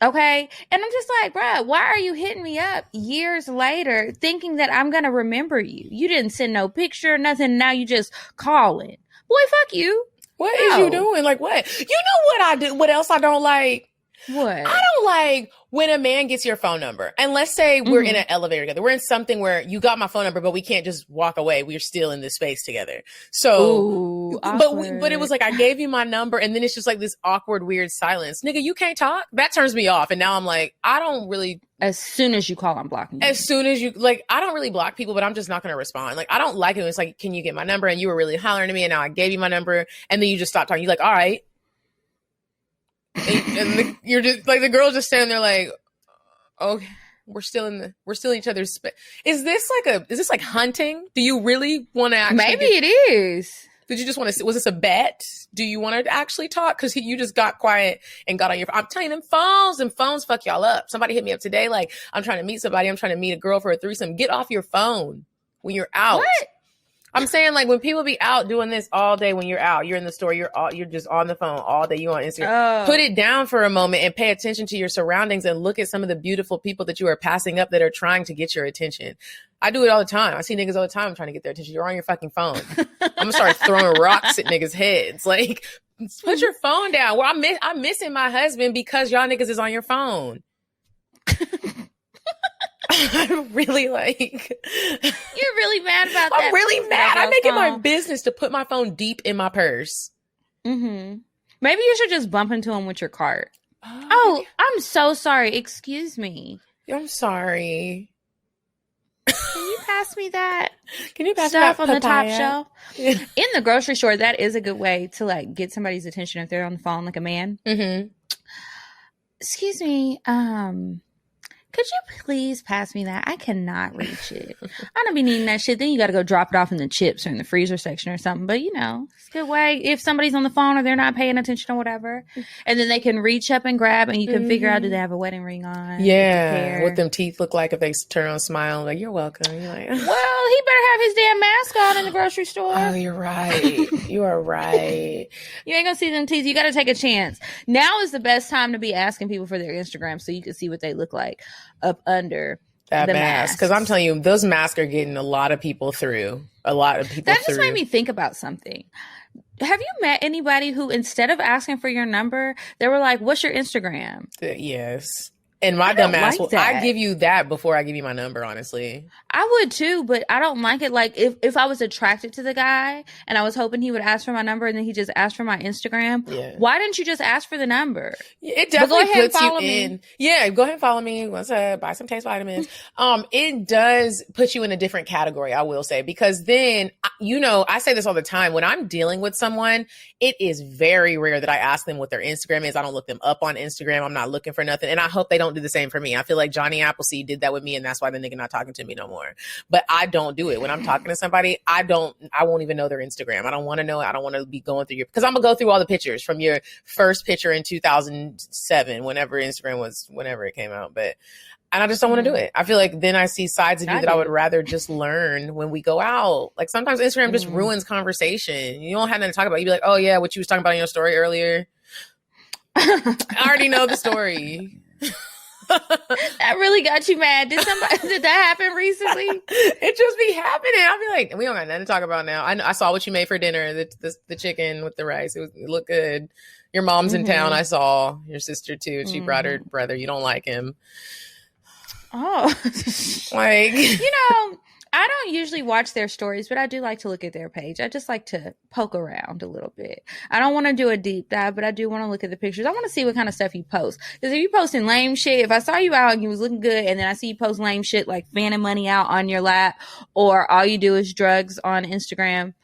Okay. And I'm just like, bruh, why are you hitting me up years later thinking that I'm going to remember you? You didn't send no picture, nothing. Now you just calling. Boy, fuck you. What is you doing? Like, what? You know what I do? What else I don't like? What? I don't like when a man gets your phone number. And let's say we're in an elevator together. We're in something where you got my phone number, but we can't just walk away. We're still in this space together. So, but it was like, I gave you my number, and then it's just like this awkward, weird silence. Nigga, you can't talk? That turns me off. And now I'm like, I don't really. As soon as you call, I'm blocking you. As soon as you, like, I don't really block people, but I'm just not going to respond. Like, I don't like it when it's like, can you get my number? And you were really hollering at me, and now I gave you my number, and then you just stopped talking. You're like, all right. You're just like, the girl's just standing there like, okay, we're still in each other's space. Is this like hunting? Do you really want to actually? Maybe it is. Did you just want to? Was this a bet? Do you want to actually talk? Because you just got quiet and got on your. I'm telling you, them phones fuck y'all up. Somebody hit me up today. Like, I'm trying to meet somebody. I'm trying to meet a girl for a threesome. Get off your phone when you're out. What? I'm saying, like, when people be out doing this all day, when you're out, you're in the store, you're just on the phone all day, you on Instagram. Put it down for a moment and pay attention to your surroundings and look at some of the beautiful people that you are passing up that are trying to get your attention. I do it all the time. I see niggas all the time trying to get their attention. You're on your fucking phone. I'm gonna start throwing rocks at niggas' heads. Like, put your phone down. Well, I'm missing my husband because y'all niggas is on your phone. I'm really like, you're really mad about that. I'm really mad. I make it my business to put my phone deep in my purse. Maybe you should just bump into him with your cart. Oh, I'm so sorry. Excuse me. I'm sorry. Can you pass me that? Can you pass stuff me on that the top papaya? shelf? In the grocery store, that is a good way to like get somebody's attention if they're on the phone, like a man. Excuse me. Could you please pass me that? I cannot reach it. I don't be needing that shit. Then you got to go drop it off in the chips or in the freezer section or something. But, you know, it's a good way if somebody's on the phone or they're not paying attention or whatever. And then they can reach up and grab and you can figure out, do they have a wedding ring on? Yeah. What them teeth look like if they turn on smile. Like, you're welcome. You're like, well, he better have his damn mask on in the grocery store. Oh, you're right. You are right. You ain't going to see them teeth. You got to take a chance. Now is the best time to be asking people for their Instagram so you can see what they look like up under that the mask. Because I'm telling you, those masks are getting a lot of people through. That just made me think about something. Have you met anybody who, instead of asking for your number, they were like, what's your Instagram? Yes. And my dumb ass will, I give you that before I give you my number, honestly. I would too, but I don't like it. Like, if I was attracted to the guy and I was hoping he would ask for my number and then he just asked for my Instagram, why didn't you just ask for the number? It definitely puts you in. Yeah, go ahead and follow me. Once buy some taste vitamins. It does put you in a different category, I will say, because then, you know, I say this all the time. When I'm dealing with someone, it is very rare that I ask them what their Instagram is. I don't look them up on Instagram. I'm not looking for nothing. And I hope they don't do the same for me. I feel like Johnny Appleseed did that with me, and that's why the nigga not talking to me no more. But I don't do it. When I'm talking to somebody, I won't even know their Instagram. I don't want to know it. I don't want to be going through because I'm gonna go through all the pictures from your first picture in 2007, whenever it came out. And I just don't want to do it. I feel like then I see sides of you that I would rather just learn when we go out. Like, sometimes Instagram just ruins conversation. You don't have nothing to talk about. You'd be like, oh yeah, what you was talking about in your story earlier. I already know the story. That really got you mad. Did that happen recently? It just be happening. I'll be like, we don't got nothing to talk about now. I saw what you made for dinner, the chicken with the rice. It looked good. Your mom's in town. I saw your sister too. She brought her brother. You don't like him. Oh, like, you know, I don't usually watch their stories, but I do like to look at their page. I just like to poke around a little bit. I don't want to do a deep dive, but I do want to look at the pictures. I want to see what kind of stuff you post. Because if you posting lame shit, if I saw you out and you was looking good, and then I see you post lame shit like fanning money out on your lap, or all you do is drugs on Instagram,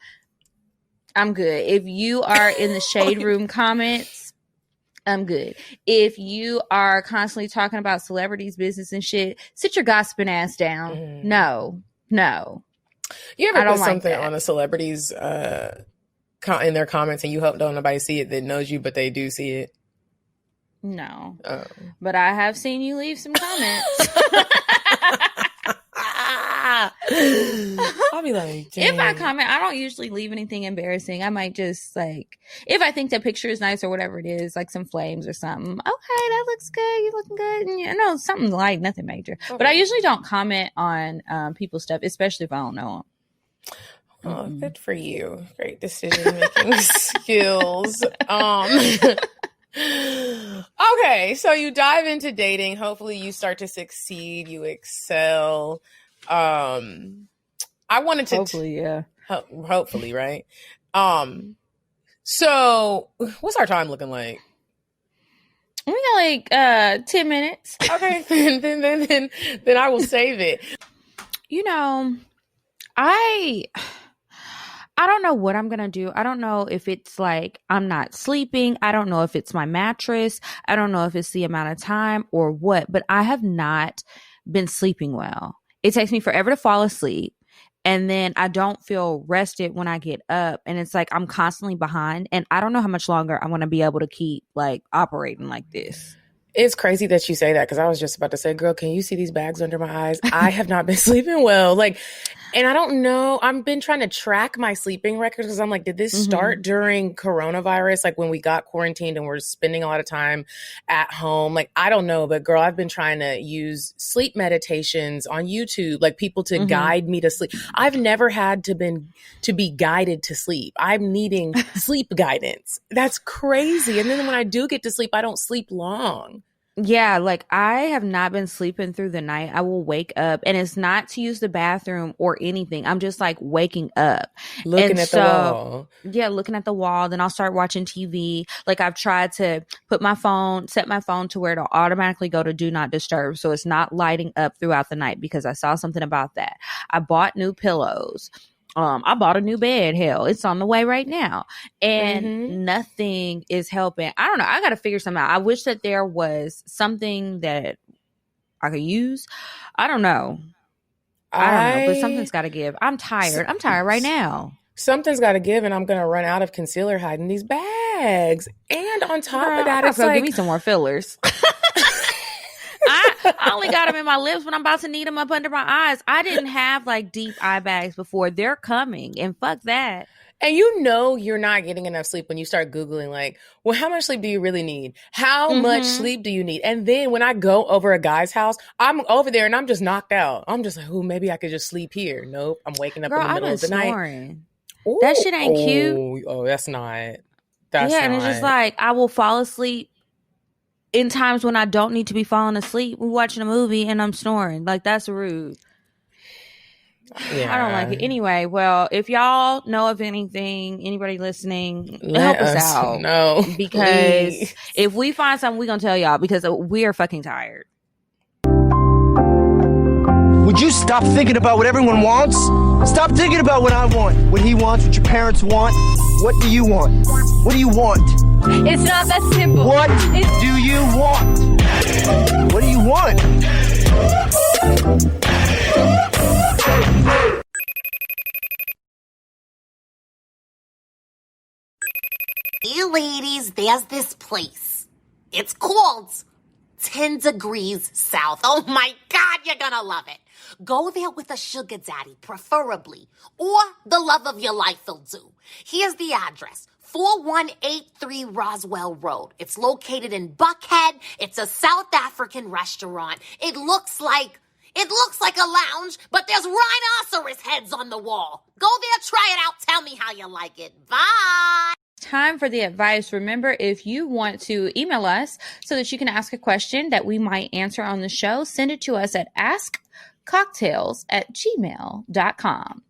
I'm good. If you are in the shade room comments, I'm good. If you are constantly talking about celebrities' business and shit, sit your gossiping ass down. No. You ever put something on a celebrity's in their comments and you hope don't nobody see it that knows you, but they do see it? No. Oh. But I have seen you leave some comments. I'll be like, dang. If I comment, I don't usually leave anything embarrassing. I might just like, if I think the picture is nice or whatever it is, like some flames or something. Okay, that looks good. You looking good. And, you know, something light, nothing major. Okay. But I usually don't comment on people's stuff, especially if I don't know them. Oh, good for you. Great decision making skills. Okay, so you dive into dating. Hopefully you start to succeed. You excel. I wanted to hopefully, yeah. Hopefully, right? So what's our time looking like? We got like 10 minutes. Okay, then I will save it. You know, I don't know what I'm going to do. I don't know if it's like I'm not sleeping. I don't know if it's my mattress. I don't know if it's the amount of time or what, but I have not been sleeping well. It takes me forever to fall asleep. And then I don't feel rested when I get up. And it's like I'm constantly behind. And I don't know how much longer I'm going to be able to keep like operating like this. It's crazy that you say that because I was just about to say, girl, can you see these bags under my eyes? I have not been sleeping well. Like, and I don't know. I've been trying to track my sleeping records because I'm like, did this start during coronavirus? Like when we got quarantined and we're spending a lot of time at home? Like, I don't know. But girl, I've been trying to use sleep meditations on YouTube, like people to guide me to sleep. I've never had to be guided to sleep. I'm needing sleep guidance. That's crazy. And then when I do get to sleep, I don't sleep long. Yeah, like I have not been sleeping through the night. I will wake up and it's not to use the bathroom or anything. I'm just like waking up. Looking at the wall. Yeah, looking at the wall. Then I'll start watching TV. Like I've tried to set my phone to where it'll automatically go to do not disturb. So it's not lighting up throughout the night because I saw something about that. I bought new pillows. I bought a new bed. Hell, it's on the way right now. And nothing is helping. I don't know. I got to figure something out. I wish that there was something that I could use. I don't know. I don't know, but something's got to give. I'm tired. I'm tired right now. Something's got to give, and I'm going to run out of concealer hiding these bags. And on top of that, it's like, like, give me some more fillers. I only got them in my lips when I'm about to need them up under my eyes. I didn't have like deep eye bags before. They're coming, and fuck that. And you know you're not getting enough sleep when you start Googling like, well, how much sleep do you really need? How much sleep do you need? And then when I go over a guy's house, I'm over there and I'm just knocked out. I'm just like, oh, maybe I could just sleep here. Nope. I'm waking up in the middle of the night. Ooh, that shit ain't cute. Oh, that's not. And it's just like, I will fall asleep in times when I don't need to be falling asleep. We're watching a movie and I'm snoring. Like, that's rude. Yeah. I don't like it. Anyway, well, if y'all know of anything, anybody listening, help us out. No, because please. If we find something, we're going to tell y'all because we are fucking tired. Would you stop thinking about what everyone wants? Stop thinking about what I want, what he wants, what your parents want. What do you want? What do you want? It's not that simple. What do you want? What do you want? Hey ladies, there's this place. It's called 10 Degrees South. Oh my God, you're gonna love it. Go there with a sugar daddy, preferably, or the love of your life will do. Here's the address. 4183 Roswell Road. It's located in Buckhead. It's a South African restaurant. It looks like a lounge, but there's rhinoceros heads on the wall. Go there, try it out, tell me how you like it. Bye! Time for the advice. Remember, if you want to email us so that you can ask a question that we might answer on the show, send it to us at askcocktails@gmail.com.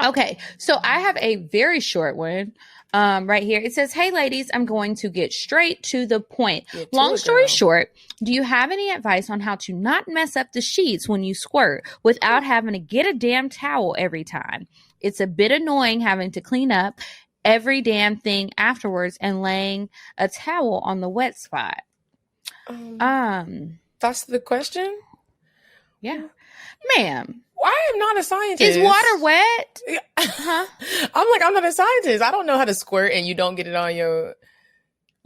Okay, so I have a very short one right here. It says, hey ladies, I'm going to get straight to the point. Long story short, do you have any advice on how to not mess up the sheets when you squirt without having to get a damn towel every time? It's a bit annoying having to clean up every damn thing afterwards and laying a towel on the wet spot. That's the question? Yeah. Ma'am. I am not a scientist. Is water wet? Huh? I'm not a scientist. I don't know how to squirt and you don't get it on your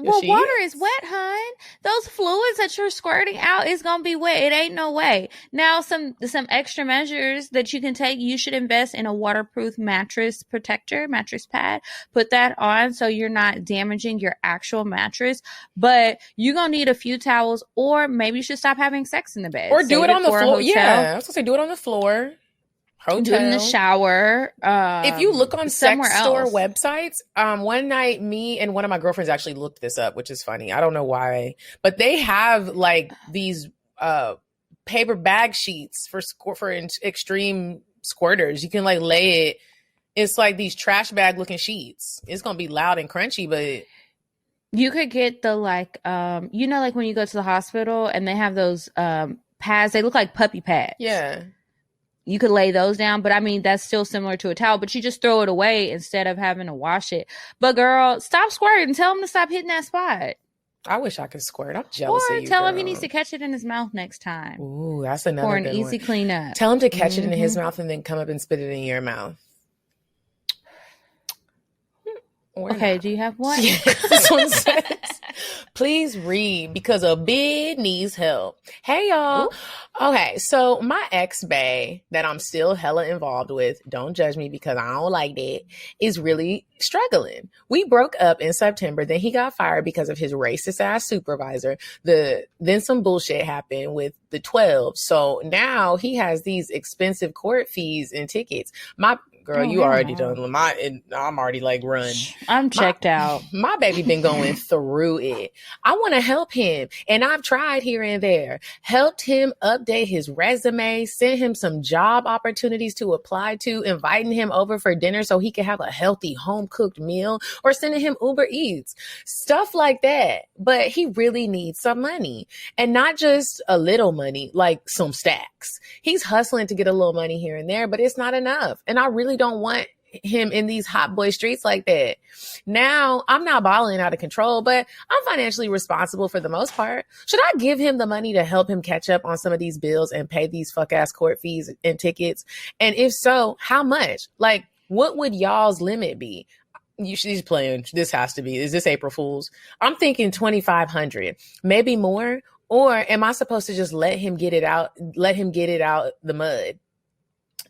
Well, sheets. water is wet, hon. Those fluids that you're squirting out is gonna be wet. It ain't no way. Now, some extra measures that you can take. You should invest in a waterproof mattress protector, mattress pad. Put that on so you're not damaging your actual mattress. But you're gonna need a few towels, or maybe you should stop having sex in the bed, or do Save it on the for a floor. hotel. Yeah, I was gonna say do it on the floor. Hotel. Do it in the shower. If you look on sex somewhere store else. websites, one night me and one of my girlfriends actually looked this up, which is funny. I don't know why, but they have like these paper bag sheets for extreme squirters. You can like lay it. It's like these trash bag looking sheets. It's gonna be loud and crunchy, but You could get the like like when you go to the hospital and they have those pads. They look like puppy pads. yeah. You could lay those down, but I mean, that's still similar to a towel, but you just throw it away instead of having to wash it. But girl, stop squirting. Tell him to stop hitting that spot. I wish I could squirt. I'm jealous Or of you. tell him girl. he needs to catch it in his mouth next time Ooh, that's another for an good easy one. cleanup. Tell him to catch it in his mouth and then come up and spit it in your mouth. Or Okay, not. do you have one? This one says, please read because a bid needs help. Hey, y'all. Ooh. Okay, so my ex-bae that I'm still hella involved with, don't judge me because I don't like that, is really struggling. We broke up in September. Then he got fired because of his racist-ass supervisor. Then some bullshit happened with the 12. So now he has these expensive court fees and tickets. Girl, you already done. I'm already like run. I'm checked out. My baby been going through it. I want to help him. And I've tried here and there. Helped him update his resume, sent him some job opportunities to apply to, inviting him over for dinner so he can have a healthy home-cooked meal, or sending him Uber Eats. Stuff like that. But he really needs some money. And not just a little money, like some stacks. He's hustling to get a little money here and there, but it's not enough. And I really don't want him in these hot boy streets like that. Now, I'm not balling out of control, but I'm financially responsible for the most part. Should I give him the money to help him catch up on some of these bills and pay these fuck ass court fees and tickets? And if so, how much? Like, what would y'all's limit be? She's playing. This has to be. Is this April Fool's? I'm thinking 2,500, maybe more. Or am I supposed to just let him get it out the mud?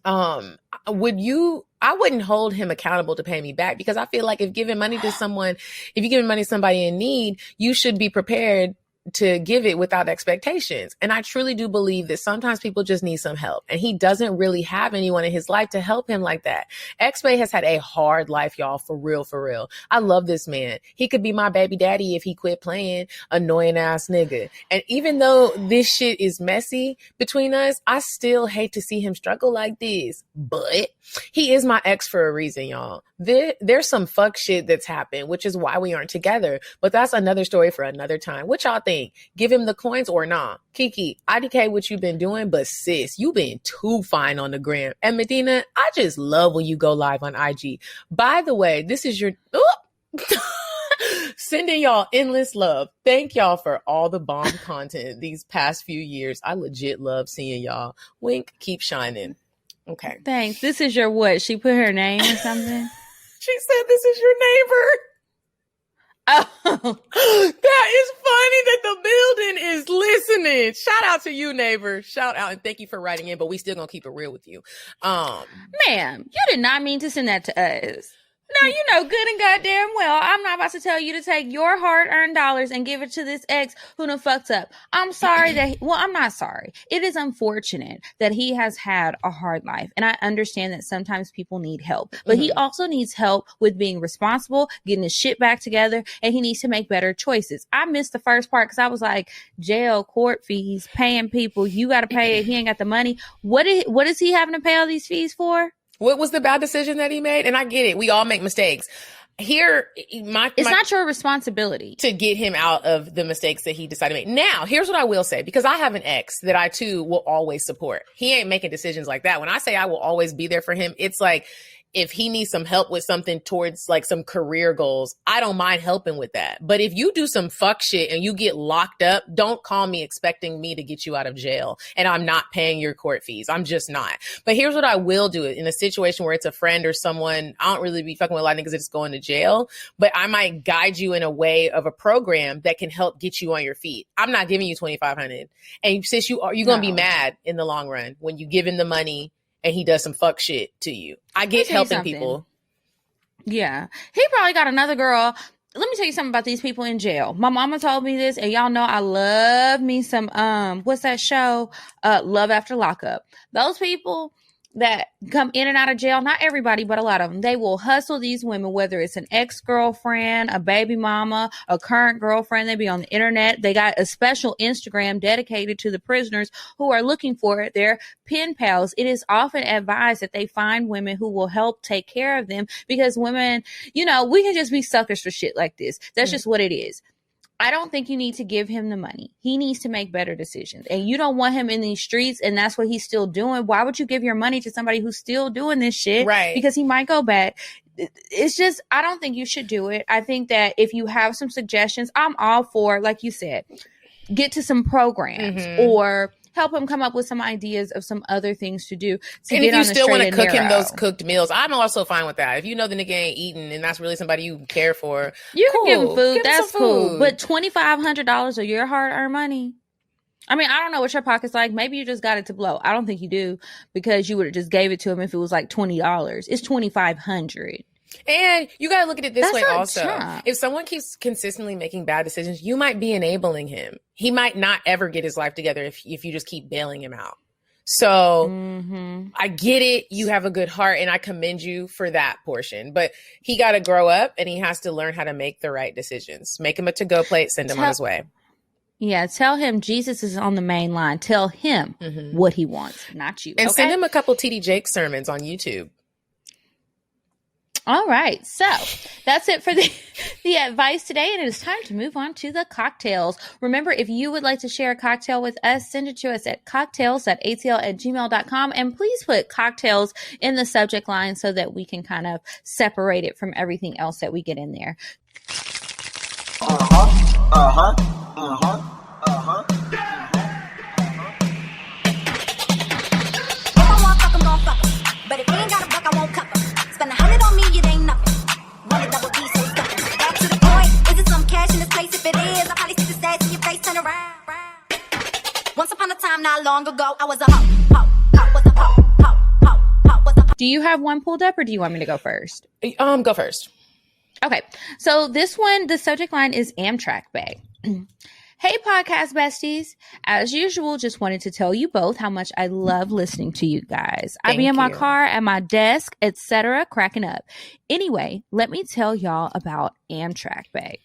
I wouldn't hold him accountable to pay me back, because I feel like if you're giving money to somebody in need, you should be prepared to give it without expectations. And I truly do believe that sometimes people just need some help, and he doesn't really have anyone in his life to help him like that. X-Bay has had a hard life, y'all, for real, for real. I love this man. He could be my baby daddy if he quit playing annoying ass nigga. And even though this shit is messy between us, I still hate to see him struggle like this. But he is my ex for a reason, y'all. There's some fuck shit that's happened, which is why we aren't together. But that's another story for another time. What y'all think? Give him the coins or nah? Kiki, IDK what you been doing, but sis, you been too fine on the gram. And Medina, I just love when you go live on IG. By the way, this is your... sending y'all endless love. Thank y'all for all the bomb content these past few years. I legit love seeing y'all. Wink, keep shining. Okay. Thanks. This is your what? She put her name or something? She said this is your neighbor. Oh. That is funny that the building is listening. Shout out to you, neighbor. Shout out, and thank you for writing in, but we still gonna keep it real with you. Ma'am, you did not mean to send that to us. Now, you know good and goddamn well I'm not about to tell you to take your hard-earned dollars and give it to this ex who done fucked up. I'm sorry that I'm not sorry. It is unfortunate that he has had a hard life, and I understand that sometimes people need help, but he also needs help with being responsible, getting his shit back together, and he needs to make better choices. I missed the first part because I was like, jail, court fees, paying people, you got to pay it, he ain't got the money. What is he having to pay all these fees for? What was the bad decision that he made? And I get it. We all make mistakes. Here, it's not your responsibility to get him out of the mistakes that he decided to make. Now, here's what I will say, because I have an ex that I too will always support. He ain't making decisions like that. When I say I will always be there for him, it's like, if he needs some help with something towards like some career goals, I don't mind helping with that. But if you do some fuck shit and you get locked up, don't call me expecting me to get you out of jail and I'm not paying your court fees. I'm just not. But here's what I will do in a situation where it's a friend or someone. I don't really be fucking with a lot of niggas that just going to jail, but I might guide you in a way of a program that can help get you on your feet. I'm not giving you $2,500. And since you're going to be mad in the long run when you give him the money and he does some fuck shit to you. I get helping people. Yeah. He probably got another girl. Let me tell you something about these people in jail. My mama told me this, and y'all know I love me some, what's that show? Love After Lockup. Those people that come in and out of jail, not everybody, but a lot of them, they will hustle these women, whether it's an ex-girlfriend, a baby mama, a current girlfriend. They be on the internet. They got a special Instagram dedicated to the prisoners who are looking for their pen pals. It is often advised that they find women who will help take care of them, because women, we can just be suckers for shit like this. That's just what it is. I don't think you need to give him the money. He needs to make better decisions. And you don't want him in these streets, and that's what he's still doing. Why would you give your money to somebody who's still doing this shit? Right. Because he might go back. It's just, I don't think you should do it. I think that if you have some suggestions, I'm all for, like you said, get to some programs or help him come up with some ideas of some other things to do. And if you still want to cook him those cooked meals, I'm also fine with that. If you know the nigga ain't eating and that's really somebody you care for, you can give him food. Give that's him cool. food. But $2,500 of your hard-earned money. I mean, I don't know what your pocket's like. Maybe you just got it to blow. I don't think you do, because you would have just gave it to him if it was like $20. It's $2,500. And you got to look at it this way also. Chump. If someone keeps consistently making bad decisions, you might be enabling him. He might not ever get his life together if you just keep bailing him out. So I get it. You have a good heart and I commend you for that portion. But he got to grow up and he has to learn how to make the right decisions. Make him a to-go plate, send him on his way. Yeah, tell him Jesus is on the main line. Tell him what he wants, not you. And send him a couple TD Jakes sermons on YouTube. All right, so that's it for the advice today, and it is time to move on to the cocktails. Remember, if you would like to share a cocktail with us, send it to us at cocktails@atl@gmail.com, and please put cocktails in the subject line so that we can kind of separate it from everything else that we get in there. But if he ain't got a buck, I won't cover. Spend 100 on me, it ain't nothing. Run a double D, so stuck. Back to the point. Is it some cash in this place? If it is, I'll probably see the stats in your face, turn around. Once upon a time, not long ago, I was a hoe. Do you have one pulled up, or do you want me to go first? Go first. Okay, so this one, the subject line is Amtrak bag. Hey, podcast besties. As usual, just wanted to tell you both how much I love listening to you guys. I be in my car, at my desk, etc., cracking up. Anyway, let me tell y'all about Amtrak Bay.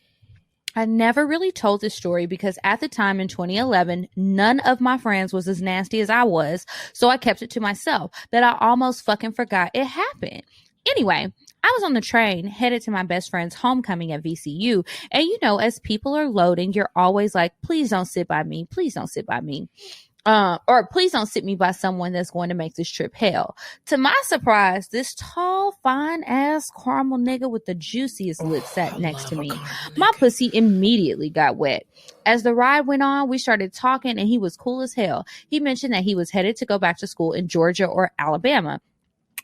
I never really told this story because at the time in 2011, none of my friends was as nasty as I was, so I kept it to myself, that I almost fucking forgot it happened. Anyway, I was on the train headed to my best friend's homecoming at VCU. And as people are loading, you're always like, please don't sit by me. Please don't sit by me. Or please don't sit me by someone that's going to make this trip hell. To my surprise, this tall, fine ass caramel nigga with the juiciest lips sat next to me. My pussy immediately got wet. As the ride went on, we started talking and he was cool as hell. He mentioned that he was headed to go back to school in Georgia or Alabama,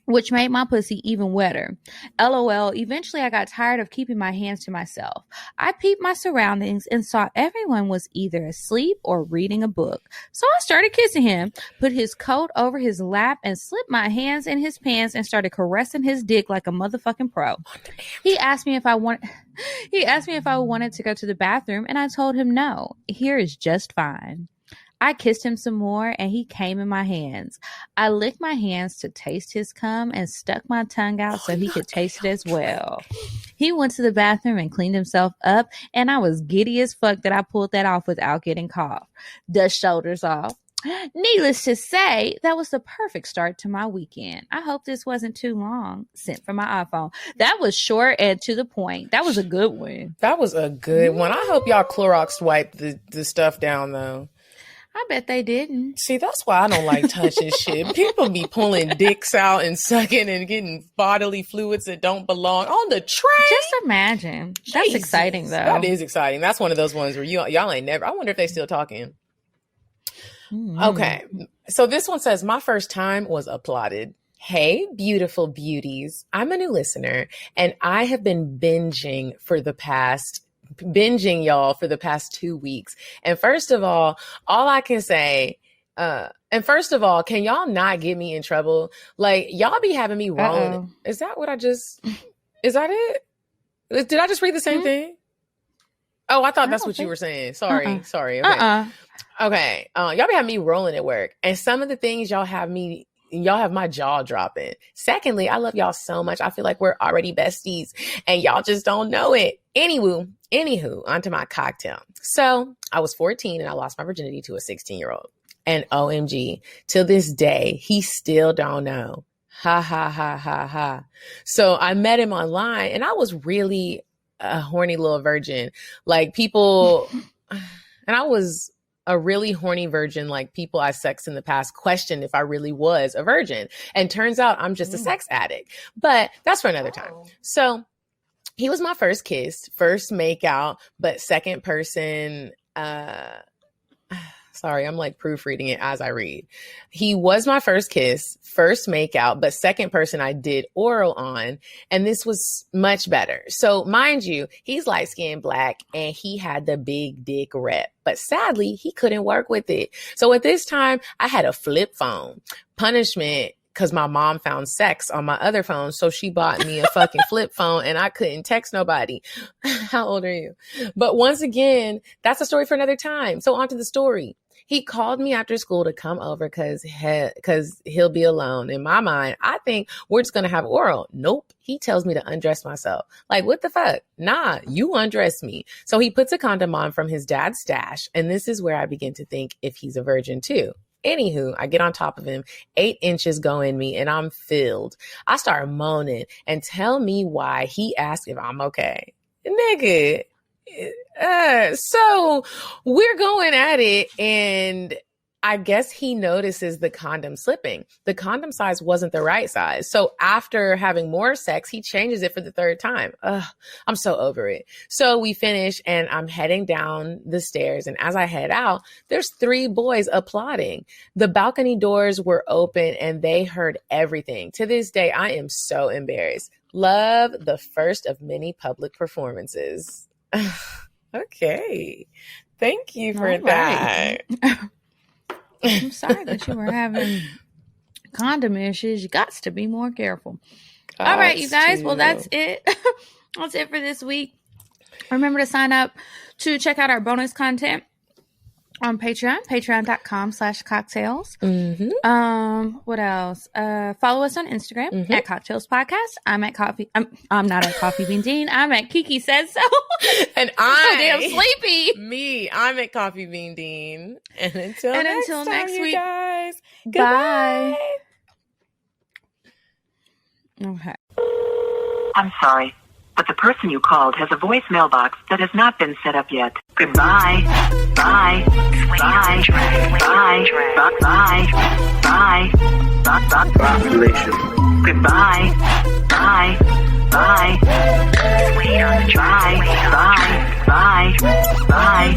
which made my pussy even wetter. LOL, eventually I got tired of keeping my hands to myself. I peeped my surroundings and saw everyone was either asleep or reading a book. So I started kissing him, put his coat over his lap, and slipped my hands in his pants and started caressing his dick like a motherfucking pro. He asked me if I wanted to go to the bathroom, and I told him no. Here is just fine. I kissed him some more and he came in my hands. I licked my hands to taste his cum and stuck my tongue out so he could taste it as well. He went to the bathroom and cleaned himself up, and I was giddy as fuck that I pulled that off without getting caught. Dust shoulders off. Needless to say, that was the perfect start to my weekend. I hope this wasn't too long. Sent from my iPhone. That was short and to the point. That was a good one. That was a good one. I hope y'all Clorox wiped the stuff down though. I bet they didn't. See, that's why I don't like touching shit. People be pulling dicks out and sucking and getting bodily fluids that don't belong on the train. Just imagine. That's Jesus. exciting, though. That is exciting. That's one of those ones where y'all ain't never. I wonder if they still talking. Mm-hmm. Okay. So this one says, my first time was applauded. Hey, beautiful beauties. I'm a new listener and I have been binging y'all for the past 2 weeks. And first of all I can say, can y'all not get me in trouble? Like, y'all be having me rolling. Uh-oh. Is that it? Did I just read the same thing? Oh, I thought that's what you were saying. Sorry. Okay. Okay. Y'all be having me rolling at work. And some of the things y'all have my jaw dropping. Secondly, I love y'all so much. I feel like we're already besties and y'all just don't know it. Anywho, onto my cocktail. So I was 14 and I lost my virginity to a 16-year-old. And OMG, till this day, he still don't know. Ha, ha, ha, ha, ha. So I met him online and I was really a horny little virgin. Like people, and I was a really horny virgin, like people I sexed in the past questioned if I really was a virgin. And turns out I'm just a sex addict. But that's for another time. So he was my first kiss, first make out, but second person, sorry, I'm like proofreading it as I read. He was my first kiss, first make out, but second person I did oral on. And this was much better. So mind you, he's light skinned black and he had the big dick rep, but sadly he couldn't work with it. So at this time I had a flip phone. Punishment, because my mom found sex on my other phone. So she bought me a fucking flip phone and I couldn't text nobody. How old are you? But once again, that's a story for another time. So on to the story. He called me after school to come over because he'll be alone. In my mind, I think we're just going to have oral. Nope. He tells me to undress myself. Like, what the fuck? Nah, you undress me. So he puts a condom on from his dad's stash. And this is where I begin to think if he's a virgin too. Anywho, I get on top of him, 8 inches go in me and I'm filled. I start moaning and tell me why. He asked if I'm okay. Nigga. So we're going at it and I guess he notices the condom slipping. The condom size wasn't the right size. So after having more sex, he changes it for the 3rd time. I'm so over it. So we finish and I'm heading down the stairs. And as I head out, there's 3 boys applauding. The balcony doors were open and they heard everything. To this day, I am so embarrassed. Love, the first of many public performances. Okay. Thank you for that. I'm sorry that you were having condom issues. You got to be more careful. All right, you guys. Well, that's it. That's it for this week. Remember to sign up to check out our bonus content on Patreon, patreon.com/cocktails. What else? Follow us on Instagram at Cocktails Podcast. I'm at Coffee. I'm not at Coffee Bean Dean. I'm at Kiki Says So. And I'm so damn sleepy. I'm at Coffee Bean Dean. And until next week, guys. Goodbye. Okay. I'm sorry, but the person you called has a voicemail box that has not been set up yet. Goodbye. Bye. Bye. Bye. Bye. Bye. Bye. Population. Goodbye. Bye. Bye. Bye. Bye. Bye. Bye.